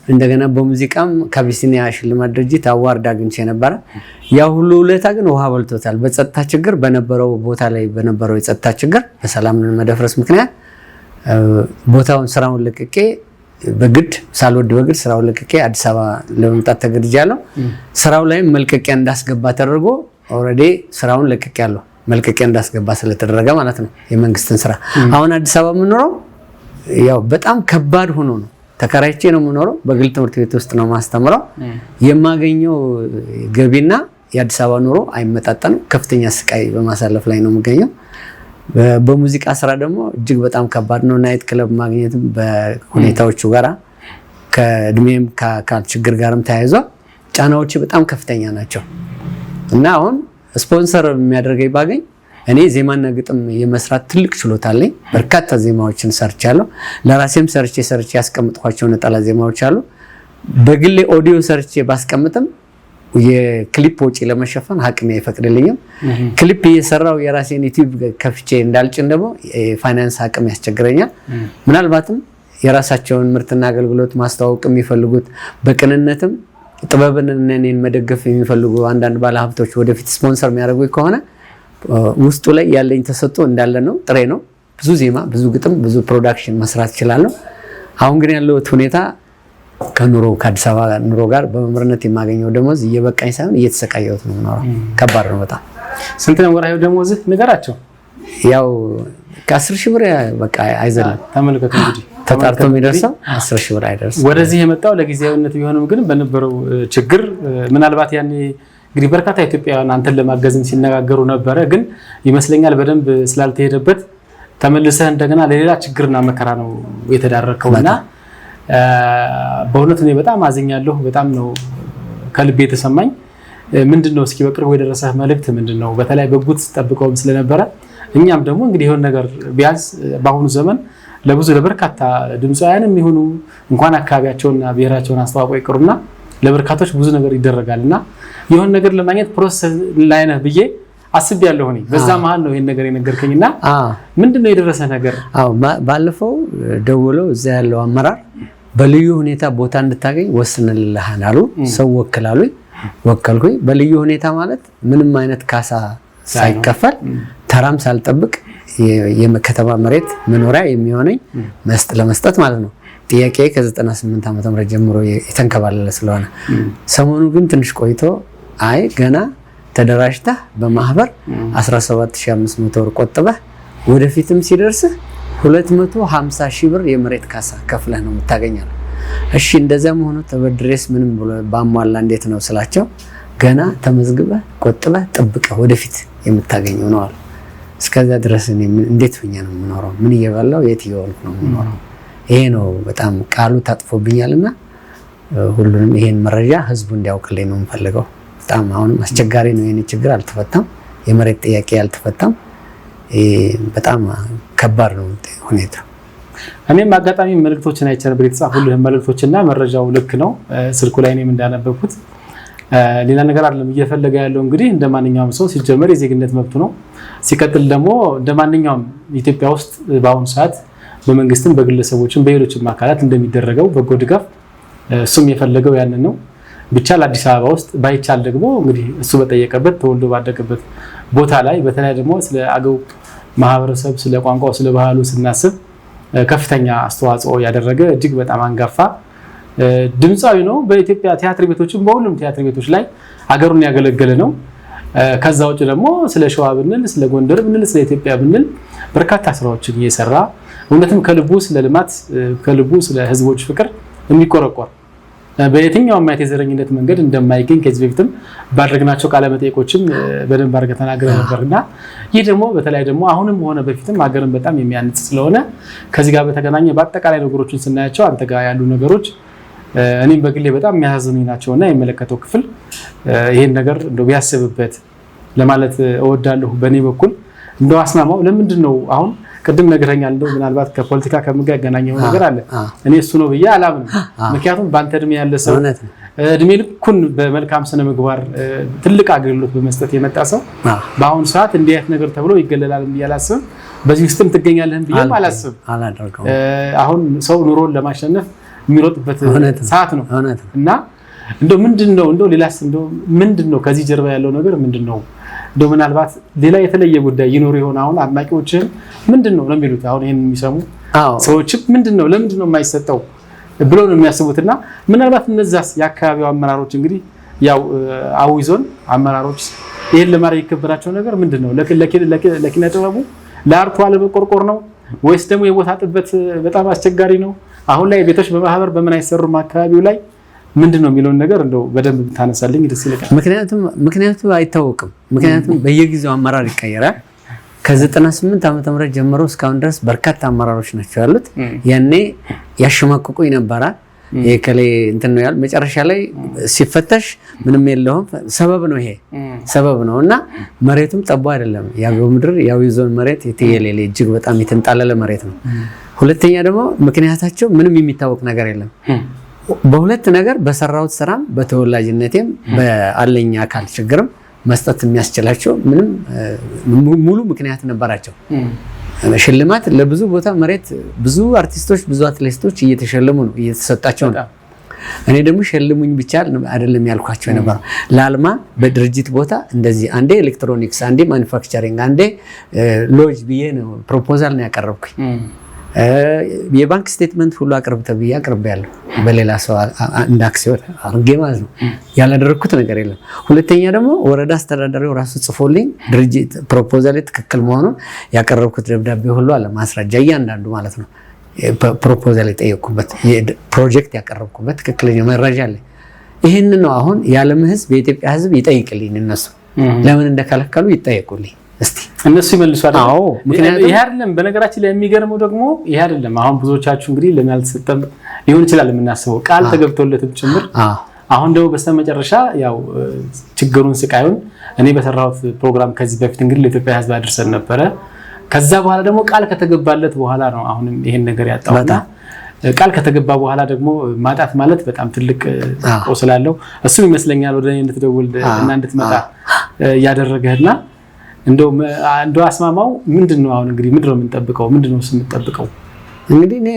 እንደገና በሙዚቃም ከአቢሲኒያ ሽልማት ድርጅት አዋርድ አግኝቼ ነበር። ያ ሁሉ ውለታ ግን ውሃ በልቶታል። በጸጥታ ችግር በነበረው ቦታ ላይ በነበረው የጸጥታ ችግር በሰላም መደፍረስ ምክንያት ቦታውን ስራውን ለቅቄ በግድ ሳልወድ በግድ ስራውን ለቅቄ አዲስ አበባ ለመምጣት ተገድጃለሁ። ስራው ላይ መልቀቂያ እንዳስገባ ተደርጎ ኦልሬዲ ስራውን ለቅቄያለሁ። መልቀቂያ እንዳስገባ ስለተደረገ ማለት ነው የመንግስትን ስራ። አሁን አዲስ አበባ የምኖረው ያው በጣም ከባድ ሆኖ ነው። ተከራይቼ ነው የምኖረው። በግል ትምህርት ቤት ውስጥ ነው ማስተምረው። የማገኘው ገቢና የአዲስ አበባ ኑሮ አይመጣጠንም። ከፍተኛ ስቃይ በማሳለፍ ላይ ነው የምገኘው። በሙዚቃ ስራ ደግሞ እጅግ በጣም ከባድ ነው። ናይት ክለብ ማግኘት በሁኔታዎቹ ጋራ ከእድሜም ከአካል ችግር ጋርም ተያይዞ ጫናዎች በጣም ከፍተኛ ናቸው እና አሁን ስፖንሰር የሚያደርገኝ ባገኝ እኔ ዜማና ግጥም የመስራት ትልቅ ችሎታ አለኝ። በርካታ ዜማዎችን ሰርቻለሁ። ለራሴም ሰርቼ ያስቀምጥኳቸው ነጠላ ዜማዎች አሉ። በግሌ ኦዲዮ ሰርቼ ባስቀምጥም የክሊፕ ወጪ ለመሸፈን አቅሜ አይፈቅድልኝም። ክሊፕ እየሰራው የራሴን ዩቲዩብ ከፍቼ እንዳልጭን ደግሞ ፋይናንስ አቅም ያስቸግረኛል። ምናልባትም የራሳቸውን ምርትና አገልግሎት ማስተዋወቅ የሚፈልጉት በቅንነትም ጥበብን እኔን መደገፍ የሚፈልጉ አንዳንድ ባለሀብቶች ወደፊት ስፖንሰር የሚያደርጉ ከሆነ ውስጡ ላይ ያለኝ ተሰጥቶ እንዳለ ነው። ጥሬ ነው። ብዙ ዜማ፣ ብዙ ግጥም፣ ብዙ ፕሮዳክሽን መስራት እችላለሁ። አሁን ግን ያለውት ሁኔታ ከኑሮ ከአዲስ አበባ ኑሮ ጋር በመምህርነት የማገኘው ደሞዝ እየበቃኝ ሳይሆን እየተሰቃየሁት ነው የምኖረው። ከባድ ነው በጣም። ስንት ነው ወርሃዊ ደሞዝ ንገራቸው? ያው ከ10 ሺህ ብር በቃ አይዘልም። ተመልከቱ እንግዲህ ተጣርቶ የሚደርሰው 10 ሺህ ብር አይደርስም። ወደዚህ የመጣው ለጊዜያዊነት ቢሆንም ግን በነበረው ችግር ምናልባት ያኔ እንግዲህ በርካታ ኢትዮጵያውያን አንተን ለማገዝም ሲነጋገሩ ነበረ። ግን ይመስለኛል በደንብ ስላልተሄደበት ተመልሰህ እንደገና ለሌላ ችግርና መከራ ነው የተዳረከውና በእውነት እኔ በጣም አዝኛለሁ። በጣም ነው ከልቤ የተሰማኝ። ምንድነው እስኪ በቅርቡ የደረሰህ መልእክት ምንድነው? በተለይ በጉት ጠብቀውም ስለነበረ እኛም ደግሞ እንግዲህ የሆነ ነገር ቢያንስ በአሁኑ ዘመን ለበርካታ ድምፃውያንም ይሁኑ እንኳን አካባቢያቸውና ብሔራቸውን አስተዋውቀው ይቅሩና ለበርካቶች ብዙ ነገር ይደረጋልና የሆነ ነገር ለማግኘት ፕሮሰስ ላይ ነህ ብዬ አስቤያለሁ። እኔ በዛ መሃል ነው ይሄን ነገር የነገርከኝና ምንድነው የደረሰ ነገር? ባለፈው ደውለው እዛ ያለው አመራር በልዩ ሁኔታ ቦታ እንድታገኝ ወስነልልሃን አሉ። ሰው ወከልኩኝ። በልዩ ሁኔታ ማለት ምንም አይነት ካሳ ሳይከፈል ተራም ሳልጠብቅ የከተማ መሬት መኖሪያ የሚሆነኝ ለመስጠት ማለት ነው። ጥያቄ ከ98 ዓመተ ምህረት ጀምሮ የተንከባለለ ስለሆነ ሰሞኑ ግን ትንሽ ቆይቶ አይ ገና ተደራጅተህ በማህበር 17500 ብር ቆጥበህ ወደፊትም ሲደርስህ 250 ሺህ ብር የመሬት ካሳ ከፍለህ ነው የምታገኘው። እሺ እንደዛም ሆኖ ተበድሬስ ምንም ብሎ ባሟላ እንዴት ነው ስላቸው ገና ተመዝግበህ ቆጥበህ ጠብቀህ ወደፊት የምታገኘው ነው አሉ። እስከዛ ድረስ እኔ እንዴት ሆኜ ነው የምኖረው? ምን እየበላው የት እየዋልኩ ነው የምኖረው? ይሄ ነው በጣም ቃሉ ታጥፎብኛልና ሁሉንም ይሄን መረጃ ህዝቡ እንዲያውቅልኝ ነው የምፈልገው። በጣም አሁንም አስቸጋሪ ነው። የኔ ችግር አልተፈታም። የመሬት ጥያቄ አልተፈታም። በጣም ከባድ ነው ሁኔታ። እኔም አጋጣሚ መልእክቶችን አይቼ ነበር የተጻፉልህ መልእክቶችና መረጃው ልክ ነው። ስልኩ ላይ እኔም እንዳነበብኩት ሌላ ነገር አይደለም እየፈለገ ያለው እንግዲህ እንደማንኛውም ሰው ሲጀመር የዜግነት መብቱ ነው። ሲቀጥል ደግሞ እንደማንኛውም ኢትዮጵያ ውስጥ በአሁኑ ሰዓት በመንግስትም በግለሰቦችም በሌሎችም አካላት እንደሚደረገው በጎ ድጋፍ እሱም የፈለገው ያንን ነው። ብቻ ለአዲስ አበባ ውስጥ ባይቻል ደግሞ እንግዲህ እሱ በጠየቀበት ተወልዶ ባደገበት ቦታ ላይ በተለይ ደግሞ ስለ አገው ማህበረሰብ ስለ ቋንቋው ስለ ባህሉ ስናስብ ከፍተኛ አስተዋጽኦ ያደረገ እጅግ በጣም አንጋፋ ድምፃዊ ነው። በኢትዮጵያ ቲያትር ቤቶችም በሁሉም ቲያትር ቤቶች ላይ አገሩን ያገለገለ ነው። ከዛ ውጭ ደግሞ ስለ ሸዋ ብንል ስለ ጎንደር ብንል ስለ ኢትዮጵያ ብንል በርካታ ስራዎችን እየሰራ እውነትም ከልቡ ስለ ልማት ከልቡ ስለ ህዝቦች ፍቅር የሚቆረቆር በየትኛውም አይነት የዘረኝነት መንገድ እንደማይገኝ ከዚህ በፊትም ባደረግናቸው ቃለ መጠይቆችም በደንብ አድርገን ተናግረን ነበርና ይህ ደግሞ በተለይ ደግሞ አሁንም ሆነ በፊትም ሀገርን በጣም የሚያንጽ ስለሆነ ከዚህ ጋር በተገናኘ በአጠቃላይ ነገሮችን ስናያቸው አንተ ጋር ያሉ ነገሮች እኔም በግሌ በጣም የሚያሳዝኑኝ ናቸውና የሚመለከተው ክፍል ይሄን ነገር እንደው ቢያስብበት ለማለት እወዳለሁ። በእኔ በኩል እንደው አስማማው ለምንድን ነው አሁን ቅድም ነገረኛል እንደው ምናልባት ከፖለቲካ ከምጋገናኘው ነገር አለ እኔ እሱ ነው ብዬ አላምንም። ምክንያቱም ባንተ እድሜ ያለ ሰው እድሜ ልኩን በመልካም ስነ ምግባር ትልቅ አገልግሎት በመስጠት የመጣ ሰው በአሁኑ ሰዓት እንዲህ አይነት ነገር ተብሎ ይገለላል ብዬ አላስብም። በዚህ ውስጥም ትገኛለህ ብዬ አላስብም። አሁን ሰው ኑሮን ለማሸነፍ የሚሮጥበት ሰዓት ነው እና እንደው ምንድነው እንደው ሌላስ እንደው ምንድነው ከዚህ ጀርባ ያለው ነገር ምንድነው? እንደው ምናልባት ሌላ የተለየ ጉዳይ ይኖር ይሆን? አሁን አድማቂዎችህም ምንድነው ነው የሚሉት? አሁን ይሄን የሚሰሙ ሰዎች ምንድነው ለምንድነው የማይሰጠው ብሎ ነው የሚያስቡትና ምናልባት እነዛስ የአካባቢው አመራሮች እንግዲህ ያው አዊ ዞን አመራሮች ይሄን ለማድረግ የከበዳቸው ነገር ምንድነው? ለኪነ ጥበቡ ለአርቱ አለመቆርቆር ነው ወይስ ደግሞ የቦታ ጥበት በጣም አስቸጋሪ ነው? አሁን ላይ ቤቶች በማህበር በምን አይሰሩም አካባቢው ላይ ምንድነው የሚለውን ነገር እንደው በደንብ ታነሳልኝ ደስ ይላል። ምክንያቱ አይታወቅም። ምክንያቱም በየጊዜው አመራር ይቀየራል። ከ98 ዓመተ ምህረት ጀምሮ እስካሁን ድረስ በርካታ አመራሮች ናቸው ያሉት። ያኔ ያሸማቅቁኝ ነበር። የከሌ እንትን ነው ያል መጨረሻ ላይ ሲፈተሽ ምንም የለውም። ሰበብ ነው ይሄ ሰበብ ነውና መሬቱም ጠቦ አይደለም። ያው ምድር ያው ዞን መሬት የትየሌለ እጅግ በጣም የተንጣለለ መሬት ነው። ሁለተኛ ደግሞ ምክንያታቸው ምንም የሚታወቅ ነገር የለም። በሁለት ነገር በሰራሁት ስራም በተወላጅነቴም በአለኝ አካል ችግርም መስጠት የሚያስችላቸው ምንም ሙሉ ምክንያት ነበራቸው። ሽልማት ለብዙ ቦታ መሬት ብዙ አርቲስቶች ብዙ አትሌቶች እየተሸለሙ ነው እየተሰጣቸው ነው። እኔ ደግሞ ሸልሙኝ ብቻ አይደለም ያልኳቸው ነበር። ላልማ በድርጅት ቦታ እንደዚህ አንዴ ኤሌክትሮኒክስ አንዴ ማኑፋክቸሪንግ አንዴ ሎጅ ብዬ ነው ፕሮፖዛል ነው ያቀረብኩኝ። የባንክ ስቴትመንት ሁሉ አቅርብ ተብዬ አቅርቤያለሁ በሌላ ሰው እንደ አክሲዮን አድርጌ ማለት ነው። ያላደረኩት ነገር የለም። ሁለተኛ ደግሞ ወረዳ አስተዳዳሪው ራሱ ጽፎልኝ ድርጅት ፕሮፖዛል ትክክል መሆኑን ያቀረብኩት ደብዳቤ ሁሉ አለ ማስረጃ እያንዳንዱ ማለት ነው። ፕሮፖዛል የጠየቁበት ፕሮጀክት ያቀረብኩበት ትክክለኛ መረጃ አለ። ይሄን ነው አሁን የዓለም ህዝብ የኢትዮጵያ ህዝብ ይጠይቅልኝ። እነሱ ለምን እንደከለከሉ ይጠየቁልኝ እስቲ እነሱ ይመልሷል። አዎ ምክንያቱም ይሄ አይደለም። በነገራችን ላይ የሚገርመው ደግሞ ይሄ አይደለም። አሁን ብዙዎቻችሁ እንግዲህ ለምን አልተሰጠም ሊሆን ይችላል የምናስበው ቃል ተገብቶለትም ጭምር። አሁን ደግሞ በስተመጨረሻ ያው ችግሩን ስቃዩን እኔ በሰራሁት ፕሮግራም ከዚህ በፊት እንግዲህ ለኢትዮጵያ ህዝብ አድርሰን ነበረ። ከዛ በኋላ ደግሞ ቃል ከተገባለት በኋላ ነው አሁንም ይሄን ነገር ያጣውና ቃል ከተገባ በኋላ ደግሞ ማጣት ማለት በጣም ትልቅ ቆስላለው። እሱም ይመስለኛል ወደ እኔ እንድትደውል እና እንድትመጣ ያደረገህና እንደው አስማማው ምንድነው አሁን እንግዲህ ምንድነው የምንጠብቀው? ምንድነው የምንጠብቀው? እንግዲህ እኔ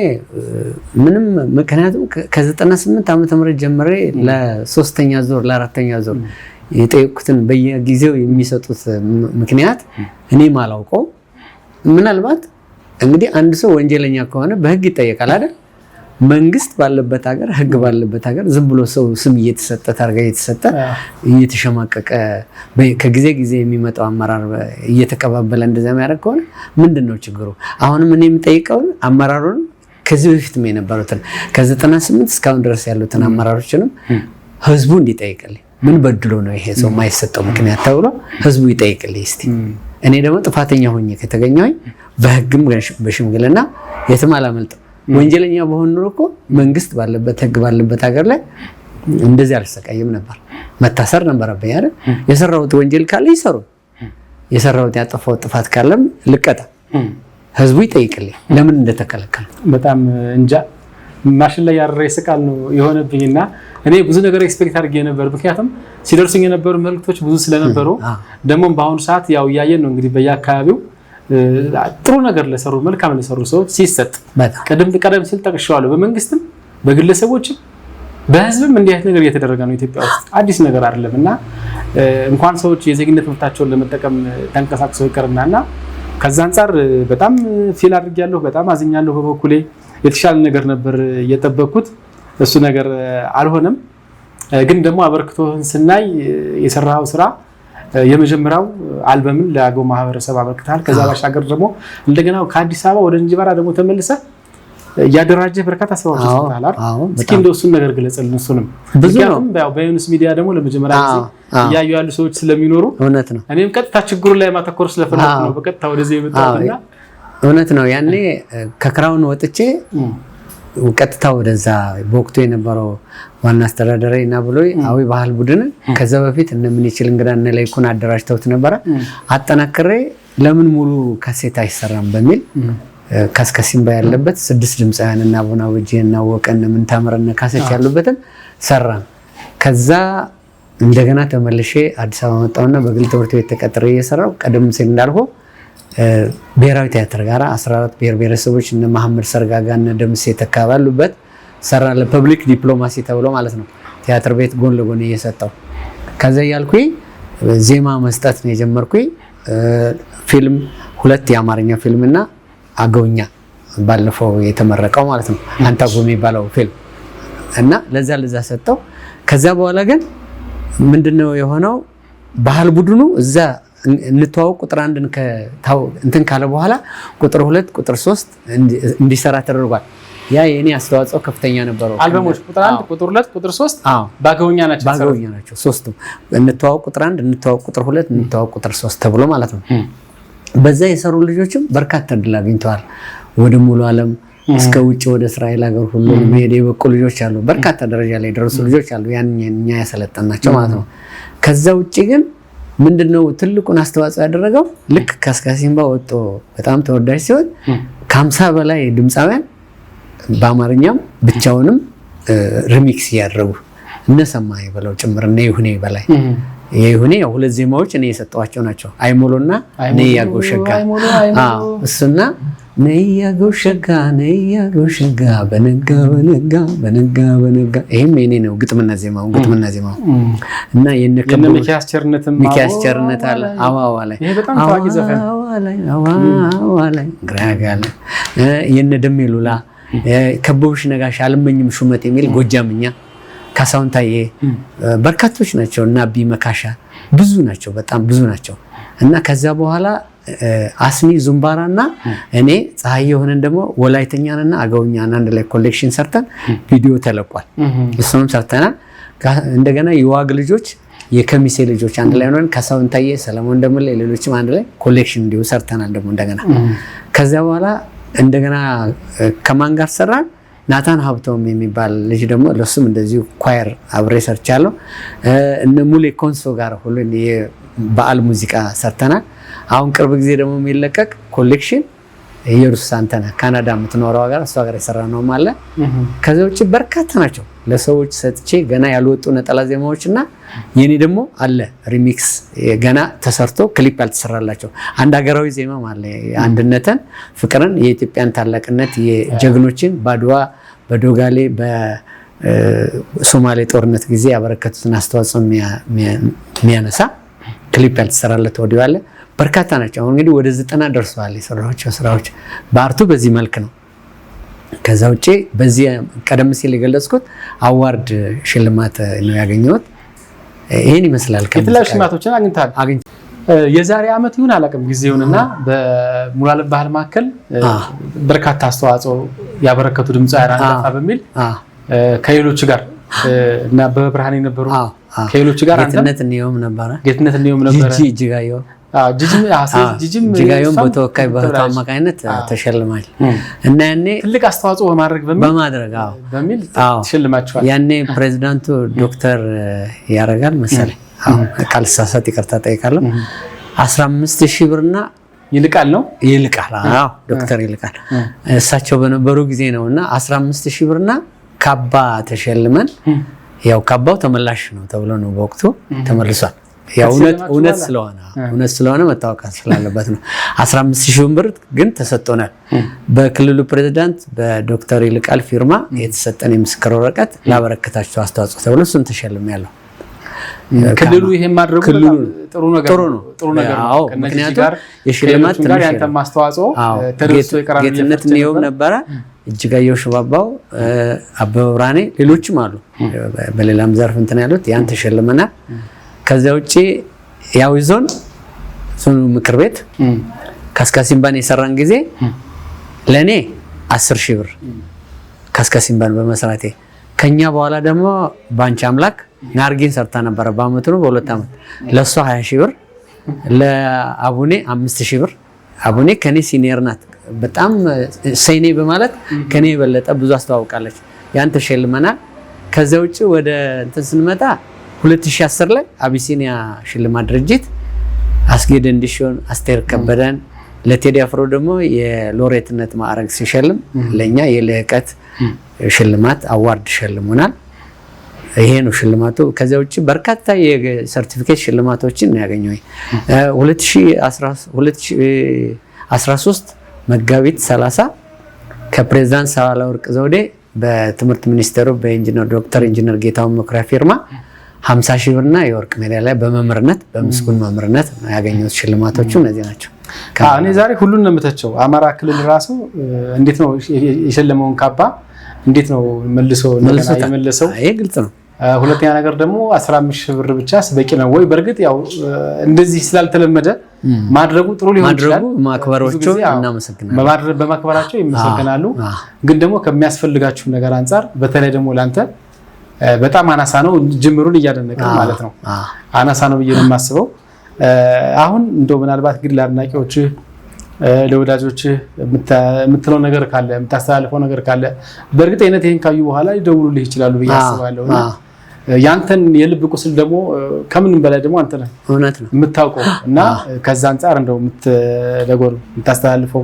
ምንም ምክንያቱም ከ98 ዓመተ ምህረት ጀምሬ ለሶስተኛ ዙር ለአራተኛ ዙር የጠየቁትን በየጊዜው የሚሰጡት ምክንያት እኔ ማላውቀው ምናልባት እንግዲህ አንድ ሰው ወንጀለኛ ከሆነ በህግ ይጠየቃል አይደል? መንግስት ባለበት ሀገር ህግ ባለበት ሀገር ዝም ብሎ ሰው ስም እየተሰጠ ታርጋ እየተሰጠ እየተሸማቀቀ ከጊዜ ጊዜ የሚመጣው አመራር እየተቀባበለ እንደዛ የሚያደርግ ከሆነ ምንድነው ችግሩ? አሁንም እኔ የምጠይቀው አመራሩን ከዚህ በፊትም የነበሩትን ከ98 እስካሁን ድረስ ያሉትን አመራሮችንም ህዝቡ እንዲጠይቅልኝ ምን በድሎ ነው ይሄ ሰው የማይሰጠው ምክንያት ተብሎ ህዝቡ ይጠይቅልኝ እስቲ። እኔ ደግሞ ጥፋተኛ ሆኜ ከተገኘሁኝ በህግም በሽምግልና የትም አላመልጥም። ወንጀለኛ በሆን ኖሮ እኮ መንግስት ባለበት ህግ ባለበት ሀገር ላይ እንደዚህ አልሰቃየም ነበር፣ መታሰር ነበረብኝ አይደል? የሰራሁት ወንጀል ካለ ይሰሩ፣ የሰራሁት ያጠፋው ጥፋት ካለም ልቀጣ፣ ህዝቡ ይጠይቅልኝ ለምን እንደተከለከለ። በጣም እንጃ ማሽን ላይ ያረረ ይስቃል ነው የሆነብኝና እኔ ብዙ ነገር ኤክስፔክት አድርጌ ነበር። ምክንያቱም ሲደርሱኝ የነበሩ መልእክቶች ብዙ ስለነበሩ ደግሞ በአሁኑ ሰዓት ያው ያየን ነው እንግዲህ በየአካባቢው ጥሩ ነገር ለሰሩ መልካም ለሰሩ ሰዎች ሲሰጥ ቀደም ሲል ጠቅሼዋለሁ። በመንግስትም በግለሰቦችም በህዝብም እንዲህ አይነት ነገር እየተደረገ ነው ኢትዮጵያ ውስጥ አዲስ ነገር አይደለምና እንኳን ሰዎች የዜግነት መብታቸውን ለመጠቀም ተንቀሳቅሰው ይቀርናና ከዛ አንፃር በጣም ፊል አድርጌያለሁ። በጣም አዝኛለሁ። በበኩሌ የተሻለ ነገር ነበር የጠበቅኩት፣ እሱ ነገር አልሆነም። ግን ደግሞ አበርክቶህን ስናይ የሰራው ስራ የመጀመሪያው አልበምን ለአገው ማህበረሰብ አበርክተሃል። ከዛ ባሻገር ደግሞ እንደገና ከአዲስ አበባ ወደ እንጂባራ ደግሞ ተመልሰህ ያደራጀህ በርካታ ስራዎች ተሰርተሃል። እስኪ እንደው እሱን ነገር ግለጽልን። እሱንም ብዙ ነው ያው በዩኒስ ሚዲያ ደግሞ ለመጀመሪያ ጊዜ እያዩ ያሉ ሰዎች ስለሚኖሩ እውነት ነው እኔም ቀጥታ ችግሩ ላይ ማተኮር ስለፈለኩ ነው በቀጥታ ወደዚህ የመጣሁና እውነት ነው። ያኔ ከክራውን ወጥቼ ቀጥታ ወደዛ በወቅቱ የነበረው ዋና አስተዳዳሪ እና ብሎይ አዊ ባህል ቡድን ከዛ በፊት እንደምን ይችል እንግዳና ላይኩን አደራጅተውት ነበር። አጠናክሬ ለምን ሙሉ ካሴት አይሰራም በሚል ካስከሲምባ ያለበት 6 ድምጻውያን እና አቡና ወጂና ወቀን ምን ታምረና ካሴት ያሉበትን ሰራን። ከዛ እንደገና ተመልሼ አዲስ አበባ መጣውና በግል ትምህርት ቤት ተቀጥሬ እየሰራው ቀደም ሲል እንዳልኩ ብሔራዊ ቲያትር ጋር 14 ብሔር ብሔረሰቦች እነ መሐመድ ሰርጋጋ እና ደምሴ ተካባሉበት ሰራ ለፐብሊክ ዲፕሎማሲ ተብሎ ማለት ነው። ቲያትር ቤት ጎን ለጎን እየሰጠው ከዛ ያልኩኝ ዜማ መስጠት ነው የጀመርኩኝ። ፊልም 2 የአማርኛ ፊልም እና አገውኛ ባለፈው የተመረቀው ማለት ነው አንታጎ የሚባለው ፊልም እና ለዛ ሰጠው። ከዛ በኋላ ግን ምንድነው የሆነው ባህል ቡድኑ እዛ እንተዋወቅ ቁጥር 1 እንትን ካለ በኋላ ቁጥር 2 ቁጥር 3 እንዲሰራ ተደርጓል። ያ የኔ አስተዋጽኦ ከፍተኛ ነበረው። አልበሞች ቁጥር 1 ቁጥር 2 ቁጥር 3 ባገውኛ ናቸው ሶስቱም እንተዋወቅ ቁጥር 1 እንተዋወቅ ቁጥር 2 እንተዋወቅ ቁጥር 3 ተብሎ ማለት ነው። በዛ የሰሩ ልጆችም በርካታ እድል አግኝተዋል። ወደ ሙሉ ዓለም እስከ ውጭ ወደ እስራኤል ሀገር ሁሉ መሄድ የበቁ ልጆች አሉ። በርካታ ደረጃ ላይ ደረሱ ልጆች አሉ። ያንኛ ያሰለጠናቸው ማለት ነው። ከዛ ውጭ ግን ምንድነው ትልቁን አስተዋጽኦ ያደረገው ልክ ካስካሲምባ ወጥቶ በጣም ተወዳጅ ሲሆን ከ50 በላይ ድምጻውያን በአማርኛም ብቻውንም ሪሚክስ ያደረጉ እነሰማይ በለው ጭምር እነ ይሁኔ በላይ ይሁኔ ሁለት ዜማዎች እኔ የሰጠዋቸው ናቸው። አይሞሎና ነያጎ ሸጋ እሱና ነያጎ ሸጋ በነጋ ይሄም የኔ ነው። ግጥምና ዜማው እና ሚኪያስ ቸርነት አለ አዋዋ ላይ ይሄ በጣም ታዋቂ ዘፈን አዋዋ ላይ ግራጋለ የነ ደሜ ሉላ ከቦሽ ነጋሽ አልመኝም ሹመት የሚል ጎጃምኛ ካሳሁን ታዬ በርካቶች ናቸው እና አቢ መካሻ ብዙ ናቸው፣ በጣም ብዙ ናቸው። እና ከዛ በኋላ አስኒ ዙምባራና እኔ ፀሐይ የሆነን ደግሞ ወላይተኛንና አገውኛን አንድ ላይ ኮሌክሽን ሰርተን ቪዲዮ ተለቋል። እሱንም ሰርተናል። እንደገና የዋግ ልጆች የከሚሴ ልጆች አንድ ላይ ሆነን ካሳሁን ታዬ፣ ሰለሞን ደምለ፣ ሌሎችም አንድ ላይ ኮሌክሽን እንዲሁ ሰርተናል። ደግሞ እንደገና ከዛ በኋላ እንደገና ከማን ጋር ሰራን? ናታን ሀብቶም የሚባል ልጅ ደግሞ ለሱም እንደዚሁ ኳየር አብሬ ሰርቻለሁ። እነ ሙሌ ኮንሶ ጋር ሁሉ የበዓል ሙዚቃ ሰርተናል። አሁን ቅርብ ጊዜ ደግሞ የሚለቀቅ ኮሌክሽን ኢየሩስ አንተና ካናዳ የምትኖረው ጋር እሷ ጋር የሰራነው ማለት ከዛ ውጪ በርካታ ናቸው ለሰዎች ሰጥቼ ገና ያልወጡ ነጠላ ዜማዎችና የኔ ደግሞ አለ ሪሚክስ ገና ተሰርቶ ክሊፕ ያልተሰራላቸው አንድ ሀገራዊ ዜማ ማለት አንድነትን፣ ፍቅርን፣ የኢትዮጵያን ታላቅነት፣ የጀግኖችን ባድዋ በዶጋሌ በሶማሌ ጦርነት ጊዜ ያበረከቱትን አስተዋጽኦ የሚያነሳ ክሊፕ ያልተሰራለት ወዲያ አለ። በርካታ ናቸው። አሁን እንግዲህ ወደ 90 ደርሰዋል የሰራኋቸው ስራዎች በአርቱ በዚህ መልክ ነው። ከዛ ውጪ በዚህ ቀደም ሲል የገለጽኩት አዋርድ ሽልማት ነው ያገኘሁት። ይሄን ይመስላል። የተለያዩ ሽልማቶችን አግኝተሃል። የዛሬ አመት ይሁን አላውቅም ጊዜውንና በሙሉዓለም ባህል ማዕከል በርካታ አስተዋጽኦ ያበረከቱ ድምጻውያን አንጋፋ በሚል ከሌሎች ጋር እና በብርሃን የነበሩ ከሌሎች ጋር ጌትነት እንየውም ነበረ ጂጂም በተወካይ በህቱ አማካኝነት ተሸልማል እና ያኔ ትልቅ አስተዋጽኦ በማድረግ በሚል ተሸልማችኋል። ያኔ ፕሬዝዳንቱ ዶክተር ያረጋል መሰለኝ ቃል ሳሳት ይቅርታ ጠይቃለሁ 15000 ብርና ይልቃል ዶክተር ይልቃል እሳቸው በነበሩ ጊዜ ነውና 15000 ብርና ካባ ተሸልመን ያው ካባው ተመላሽ ነው ተብሎ ነው በወቅቱ ተመልሷል። ያው እውነት ስለሆነ መታወቅ ስላለበት ነው። 15000 ብር ግን ተሰጥቶናል። በክልሉ ፕሬዝዳንት በዶክተር ይልቃል ፊርማ የተሰጠን የምስክር ወረቀት ላበረከታቸው አስተዋጽኦ ተብሎ እሱን ተሸልሜያለሁ። ክልሉ ይሄን ማድረጉ ጥሩ ነገር ነው። ምክንያቱም የሽልማት ትንሽ ያንተ ማስተዋጽኦ ተደርሶ ይቀራል። ጌትነት ነው ነበረ እጅጋየሁ ሽባባው፣ አበበ ብርሃኔ፣ ሌሎችም አሉ በሌላም ዘርፍ እንትን ያሉት ያን ተሸልመናል። ከዛ ውጪ ያው ዞን ምክር ቤት ካስካሲምባን የሰራን ጊዜ ለኔ 10000 ብር ካስካሲምባን በመስራቴ ከኛ በኋላ ደግሞ ባንቺ አምላክ ናርጊን ሰርታ ነበር በአመቱ ነው በሁለት አመት ለሷ 20000 ብር ለአቡኔ 5000 ብር አቡኔ ከኔ ሲኒየር ናት በጣም ሰይኔ በማለት ከኔ የበለጠ ብዙ አስተዋውቃለች ያን ተሸልመናል። ከዛ ውጪ ወደ እንትን ስንመጣ 2010 ላይ አቢሲኒያ ሽልማት ድርጅት አስጌደ እንዲሾን አስቴር ከበደን ለቴዲ አፍሮ ደግሞ የሎሬትነት ማዕረግ ሲሸልም ለኛ የልህቀት ሽልማት አዋርድ ሸልሞናል። ይሄ ነው ሽልማቱ። ከዛ ውጪ በርካታ የሰርቲፊኬት ሽልማቶችን ያገኘው 2013 መጋቢት 30 ከፕሬዝዳንት ሳህለወርቅ ዘውዴ በትምህርት ሚኒስቴሩ በኢንጂነር ዶክተር ኢንጂነር ጌታሁን መኩሪያ ፊርማ 50000 ብርና የወርቅ ሜዳሊያ በመምህርነት በምስጉን መምህርነት ያገኙት ሽልማቶቹ እነዚህ ናቸው። እኔ ዛሬ ሁሉን ነው የምተቸው። አማራ ክልል ራሱ እንዴት ነው የሸለመውን ካባ እንዴት ነው መልሶ የመለሰው? ይሄ ግልጽ ነው። ሁለተኛ ነገር ደግሞ 15000 ብር ብቻስ በቂ ነው ወይ? በርግጥ ያው እንደዚህ ስላልተለመደ ማድረጉ ጥሩ ሊሆን ይችላል። ማክበሮቹ እናመሰግናለን። በማክበራቸው ይመሰገናሉ። ግን ደግሞ ከሚያስፈልጋችሁ ነገር አንፃር በተለይ ደግሞ ላንተ በጣም አናሳ ነው። ጅምሩን እያደነቀ ማለት ነው አናሳ ነው ብዬ ነው የማስበው። አሁን እንደው ምናልባት ግን ለአድናቂዎች ለወዳጆች የምትለው ነገር ካለ የምታስተላልፈው ነገር ካለ በእርግጠኝነት ይሄን ካዩ በኋላ ይደውሉልህ ይችላሉ ብዬ አስባለሁ። ያንተን የልብ ቁስል ደግሞ ከምንም በላይ ደግሞ አንተ ነህ እውነት ነው የምታውቀው እና ከዛ አንፃር እንደው የምታስተላልፈው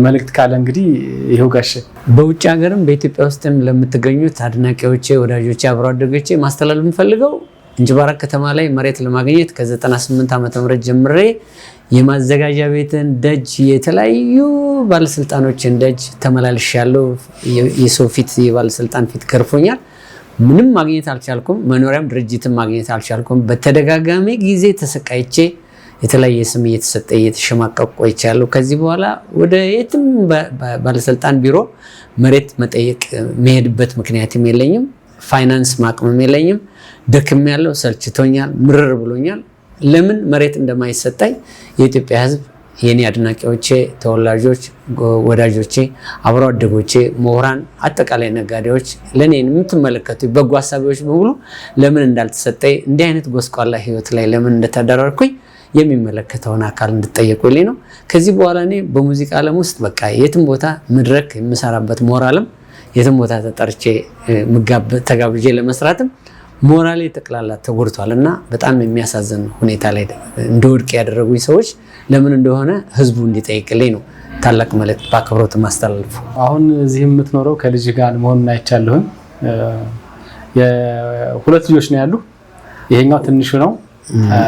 መልእክት ካለ እንግዲህ ይሄው ጋሽ። በውጭ ሀገርም በኢትዮጵያ ውስጥም ለምትገኙት አድናቂዎቼ፣ ወዳጆቼ፣ አብሮ አደጎቼ ማስተላለፍ የምፈልገው እንጅባራ ከተማ ላይ መሬት ለማግኘት ከ98 ዓመተ ምህረት ጀምሬ የማዘጋጃ ቤትን ደጅ የተለያዩ ባለስልጣኖችን ደጅ ተመላልሻለሁ። የሰው ፊት የባለስልጣን ፊት ገርፎኛል። ምንም ማግኘት አልቻልኩም። መኖሪያም ድርጅትም ማግኘት አልቻልኩም። በተደጋጋሚ ጊዜ ተሰቃይቼ የተለያየ ስም እየተሰጠ እየተሸማቀቅ ቆይቻለሁ። ከዚህ በኋላ ወደ የትም ባለስልጣን ቢሮ መሬት መጠየቅ መሄድበት ምክንያትም የለኝም። ፋይናንስ ማቅመም የለኝም። ደክም ያለው ሰልችቶኛል፣ ምርር ብሎኛል። ለምን መሬት እንደማይሰጣኝ የኢትዮጵያ ሕዝብ፣ የኔ አድናቂዎቼ፣ ተወላጆች፣ ወዳጆቼ፣ አብሮ አደጎቼ፣ ምሁራን፣ አጠቃላይ ነጋዴዎች፣ ለኔ የምትመለከቱ በጎ ሀሳቢዎች በሙሉ ለምን እንዳልተሰጠኝ እንዲህ አይነት ጎስቋላ ህይወት ላይ ለምን እንደተደረኩኝ የሚመለከተውን አካል እንድጠየቁልኝ ነው። ከዚህ በኋላ እኔ በሙዚቃ ዓለም ውስጥ በቃ የትም ቦታ መድረክ የምሰራበት ሞራልም የትም ቦታ ተጠርቼ ተጋብዤ ለመስራትም ሞራሌ ጠቅላላ ተጎድቷል እና በጣም የሚያሳዝን ሁኔታ ላይ እንደወድቅ ያደረጉኝ ሰዎች ለምን እንደሆነ ህዝቡ እንዲጠይቅልኝ ነው ታላቅ መልእክት በአክብሮት ማስተላለፉ። አሁን እዚህ የምትኖረው ከልጅ ጋር መሆኑን አይቻለሁኝ። የሁለት ልጆች ነው ያሉ። ይሄኛው ትንሹ ነው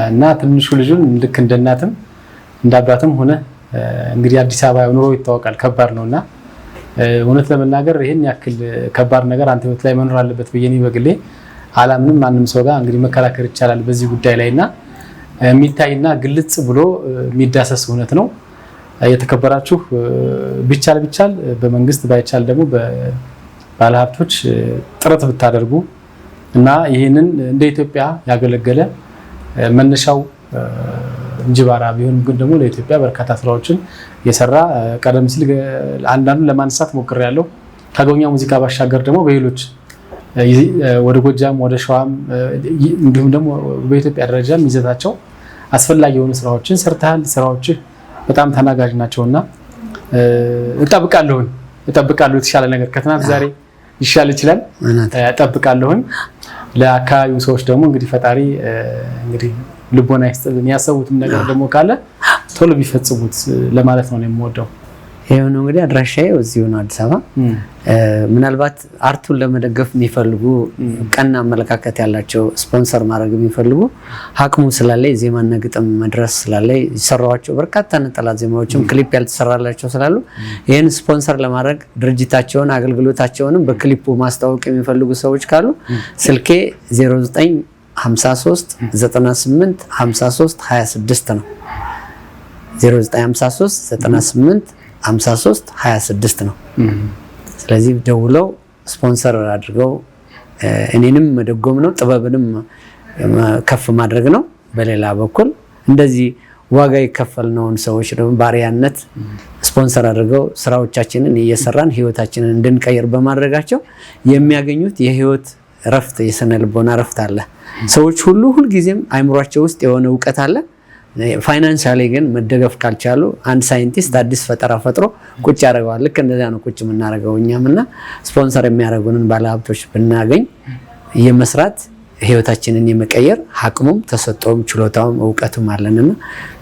እና ትንሹ ልጁን ልክ እንደ እናትም እንደ አባትም ሆነ እንግዲህ አዲስ አበባ ኑሮ ይታወቃል፣ ከባድ ነውና እውነት ለመናገር ይሄን ያክል ከባድ ነገር አንተ ህይወት ላይ መኖር አለበት ብዬ እኔ በግሌ አላምንም። ማንም ሰው ጋር እንግዲህ መከራከር ይቻላል በዚህ ጉዳይ ላይና የሚታይና ግልጽ ብሎ የሚዳሰስ እውነት ነው። የተከበራችሁ ቢቻል በመንግስት ባይቻል ደግሞ በባለሀብቶች ጥረት ብታደርጉ እና ይህንን እንደ ኢትዮጵያ ያገለገለ መነሻው እንጅባራ ቢሆን ግን ደግሞ ለኢትዮጵያ በርካታ ስራዎችን የሰራ ቀደም ሲል አንዳንዱን ለማንሳት ሞክሬያለሁ። ከአገውኛ ሙዚቃ ባሻገር ደግሞ በሌሎች ወደ ጎጃም ወደ ሸዋም እንዲሁም ደግሞ በኢትዮጵያ ደረጃም ይዘታቸው አስፈላጊ የሆኑ ስራዎችን ሰርተሃል። ስራዎች በጣም ተናጋጅ ናቸውና እጠብቃለሁ የተሻለ ነገር ከትናንት ዛሬ ይሻል ይችላል። እጠብቃለሁ። ለአካባቢው ሰዎች ደግሞ እንግዲህ ፈጣሪ እንግዲህ ልቦና ይስጥልን። ያሰቡትም ነገር ደግሞ ካለ ቶሎ ቢፈጽሙት ለማለት ነው የምወደው። ይሄው ነው እንግዲህ አድራሻዬ እዚሁ ነው አዲስ አበባ። ምናልባት አርቱን ለመደገፍ የሚፈልጉ ቀና አመለካከት ያላቸው ስፖንሰር ማድረግ የሚፈልጉ አቅሙ ስላለ ዜማና ግጥም መድረስ ስላለ ይሰራዋቸው በርካታ ነጠላ ዜማዎችም ክሊፕ ያልተሰራላቸው ስላሉ ይሄን ስፖንሰር ለማድረግ ድርጅታቸውን አገልግሎታቸውንም በክሊፑ ማስተዋወቅ የሚፈልጉ ሰዎች ካሉ ስልኬ 0953 98 53 26 ነው። 0953 98 53 26 ነው። ስለዚህ ደውለው ስፖንሰር አድርገው እኔንም መደጎም ነው፣ ጥበብንም ከፍ ማድረግ ነው። በሌላ በኩል እንደዚህ ዋጋ የከፈልነውን ሰዎች ደግሞ ባሪያነት ስፖንሰር አድርገው ስራዎቻችንን እየሰራን ህይወታችንን እንድንቀይር በማድረጋቸው የሚያገኙት የህይወት ረፍት፣ የስነ ልቦና ረፍት አለ። ሰዎች ሁሉ ጊዜም አይምሯቸው ውስጥ የሆነ እውቀት አለ። ፋይናንሻሊ ግን መደገፍ ካልቻሉ አንድ ሳይንቲስት አዲስ ፈጠራ ፈጥሮ ቁጭ ያደርገዋል። ልክ እንደዚያ ነው ቁጭ የምናደርገው እኛምና ስፖንሰር የሚያደርጉንን ባለሀብቶች ብናገኝ የመስራት ህይወታችንን የመቀየር አቅሙም ተሰጥቶም ችሎታውም እውቀቱም አለንና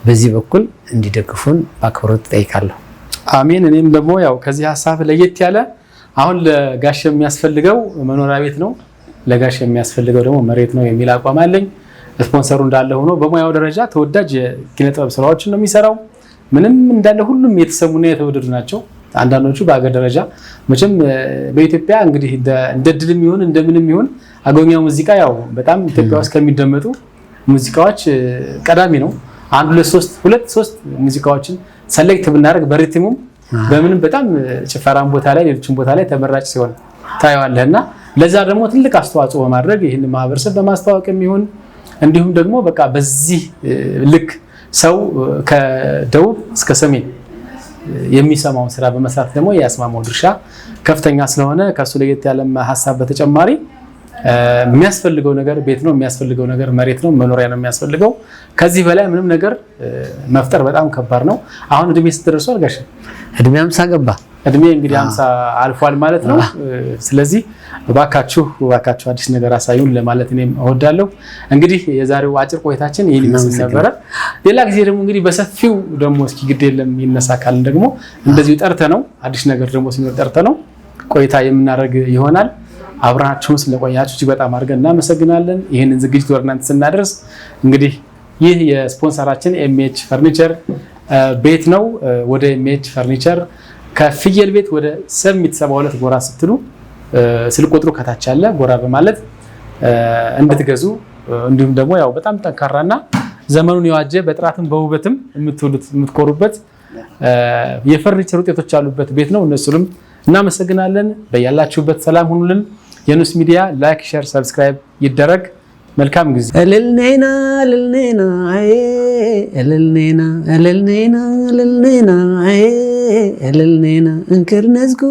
በዚህ በኩል እንዲደግፉን በአክብሮት ጠይቃለሁ። አሜን። እኔም ደግሞ ያው ከዚህ ሀሳብ ለየት ያለ አሁን ለጋሽ የሚያስፈልገው መኖሪያ ቤት ነው፣ ለጋሽ የሚያስፈልገው ደግሞ መሬት ነው የሚል አቋም አለኝ። ስፖንሰሩ እንዳለ ሆኖ በሙያው ደረጃ ተወዳጅ የኪነ ጥበብ ስራዎችን ነው የሚሰራው። ምንም እንዳለ ሁሉም የተሰሙና የተወደዱ ናቸው። አንዳንዶቹ በአገር ደረጃ መቼም በኢትዮጵያ እንግዲህ እንደ ድልም ይሁን እንደምንም ይሁን አገውኛ ሙዚቃ ያው በጣም ኢትዮጵያ ውስጥ ከሚደመጡ ሙዚቃዎች ቀዳሚ ነው። ሁለት ሶስት ሙዚቃዎችን ሰሌክት ብናደርግ በሪትሙም በምንም በጣም ጭፈራም ቦታ ላይ ሌሎችም ቦታ ላይ ተመራጭ ሲሆን ታየዋለህና ለዛ ደግሞ ትልቅ አስተዋጽኦ በማድረግ ይህን ማህበረሰብ በማስተዋወቅ የሚሆን እንዲሁም ደግሞ በቃ በዚህ ልክ ሰው ከደቡብ እስከ ሰሜን የሚሰማውን ስራ በመስራት ደግሞ የአስማማው ድርሻ ከፍተኛ ስለሆነ ከሱ ለየት ያለ ሀሳብ በተጨማሪ የሚያስፈልገው ነገር ቤት ነው፣ የሚያስፈልገው ነገር መሬት ነው፣ መኖሪያ ነው የሚያስፈልገው። ከዚህ በላይ ምንም ነገር መፍጠር በጣም ከባድ ነው። አሁን እድሜ ስትደርሷል ጋሽ? እድሜ 50 ገባ። እድሜ እንግዲህ 50 አልፏል ማለት ነው። ስለዚህ እባካችሁ አዲስ ነገር አሳዩን ለማለት እኔም እወዳለሁ። እንግዲህ የዛሬው አጭር ቆይታችን ይሄን ይመስል ነበረ። ሌላ ጊዜ ደግሞ እንግዲህ በሰፊው ደግሞ እስኪ ግድ የለም ይነሳካልን ደግሞ እንደዚሁ ጠርተነው አዲስ ነገር ደግሞ ሲኖር ጠርተነው ቆይታ የምናደርግ ይሆናል። አብራችሁን ስለቆያችሁ እጅግ በጣም አድርገን እናመሰግናለን። ይህንን ዝግጅት ወደ እናንተ ስናደርስ እንግዲህ ይህ የስፖንሰራችን ኤምኤች ፈርኒቸር ቤት ነው። ወደ ኤምኤች ፈርኒቸር ከፍየል ቤት ወደ ሰሚት 72 ጎራ ስትሉ ስልክ ቁጥሩ ከታች አለ። ጎራ በማለት እንድትገዙ እንዲሁም ደግሞ ያው በጣም ጠንካራና ዘመኑን የዋጀ በጥራትም በውበትም የምትኮሩበት የፈርኒቸር ውጤቶች ያሉበት ቤት ነው። እነሱንም እናመሰግናለን። በያላችሁበት ሰላም ሁኑልን። የኑስ ሚዲያ ላይክ፣ ሼር፣ ሰብስክራይብ ይደረግ። መልካም ጊዜ። እልልኔና እልልኔና እልልኔና እልልኔና እልልኔና እልልኔና እንክርነዝጉ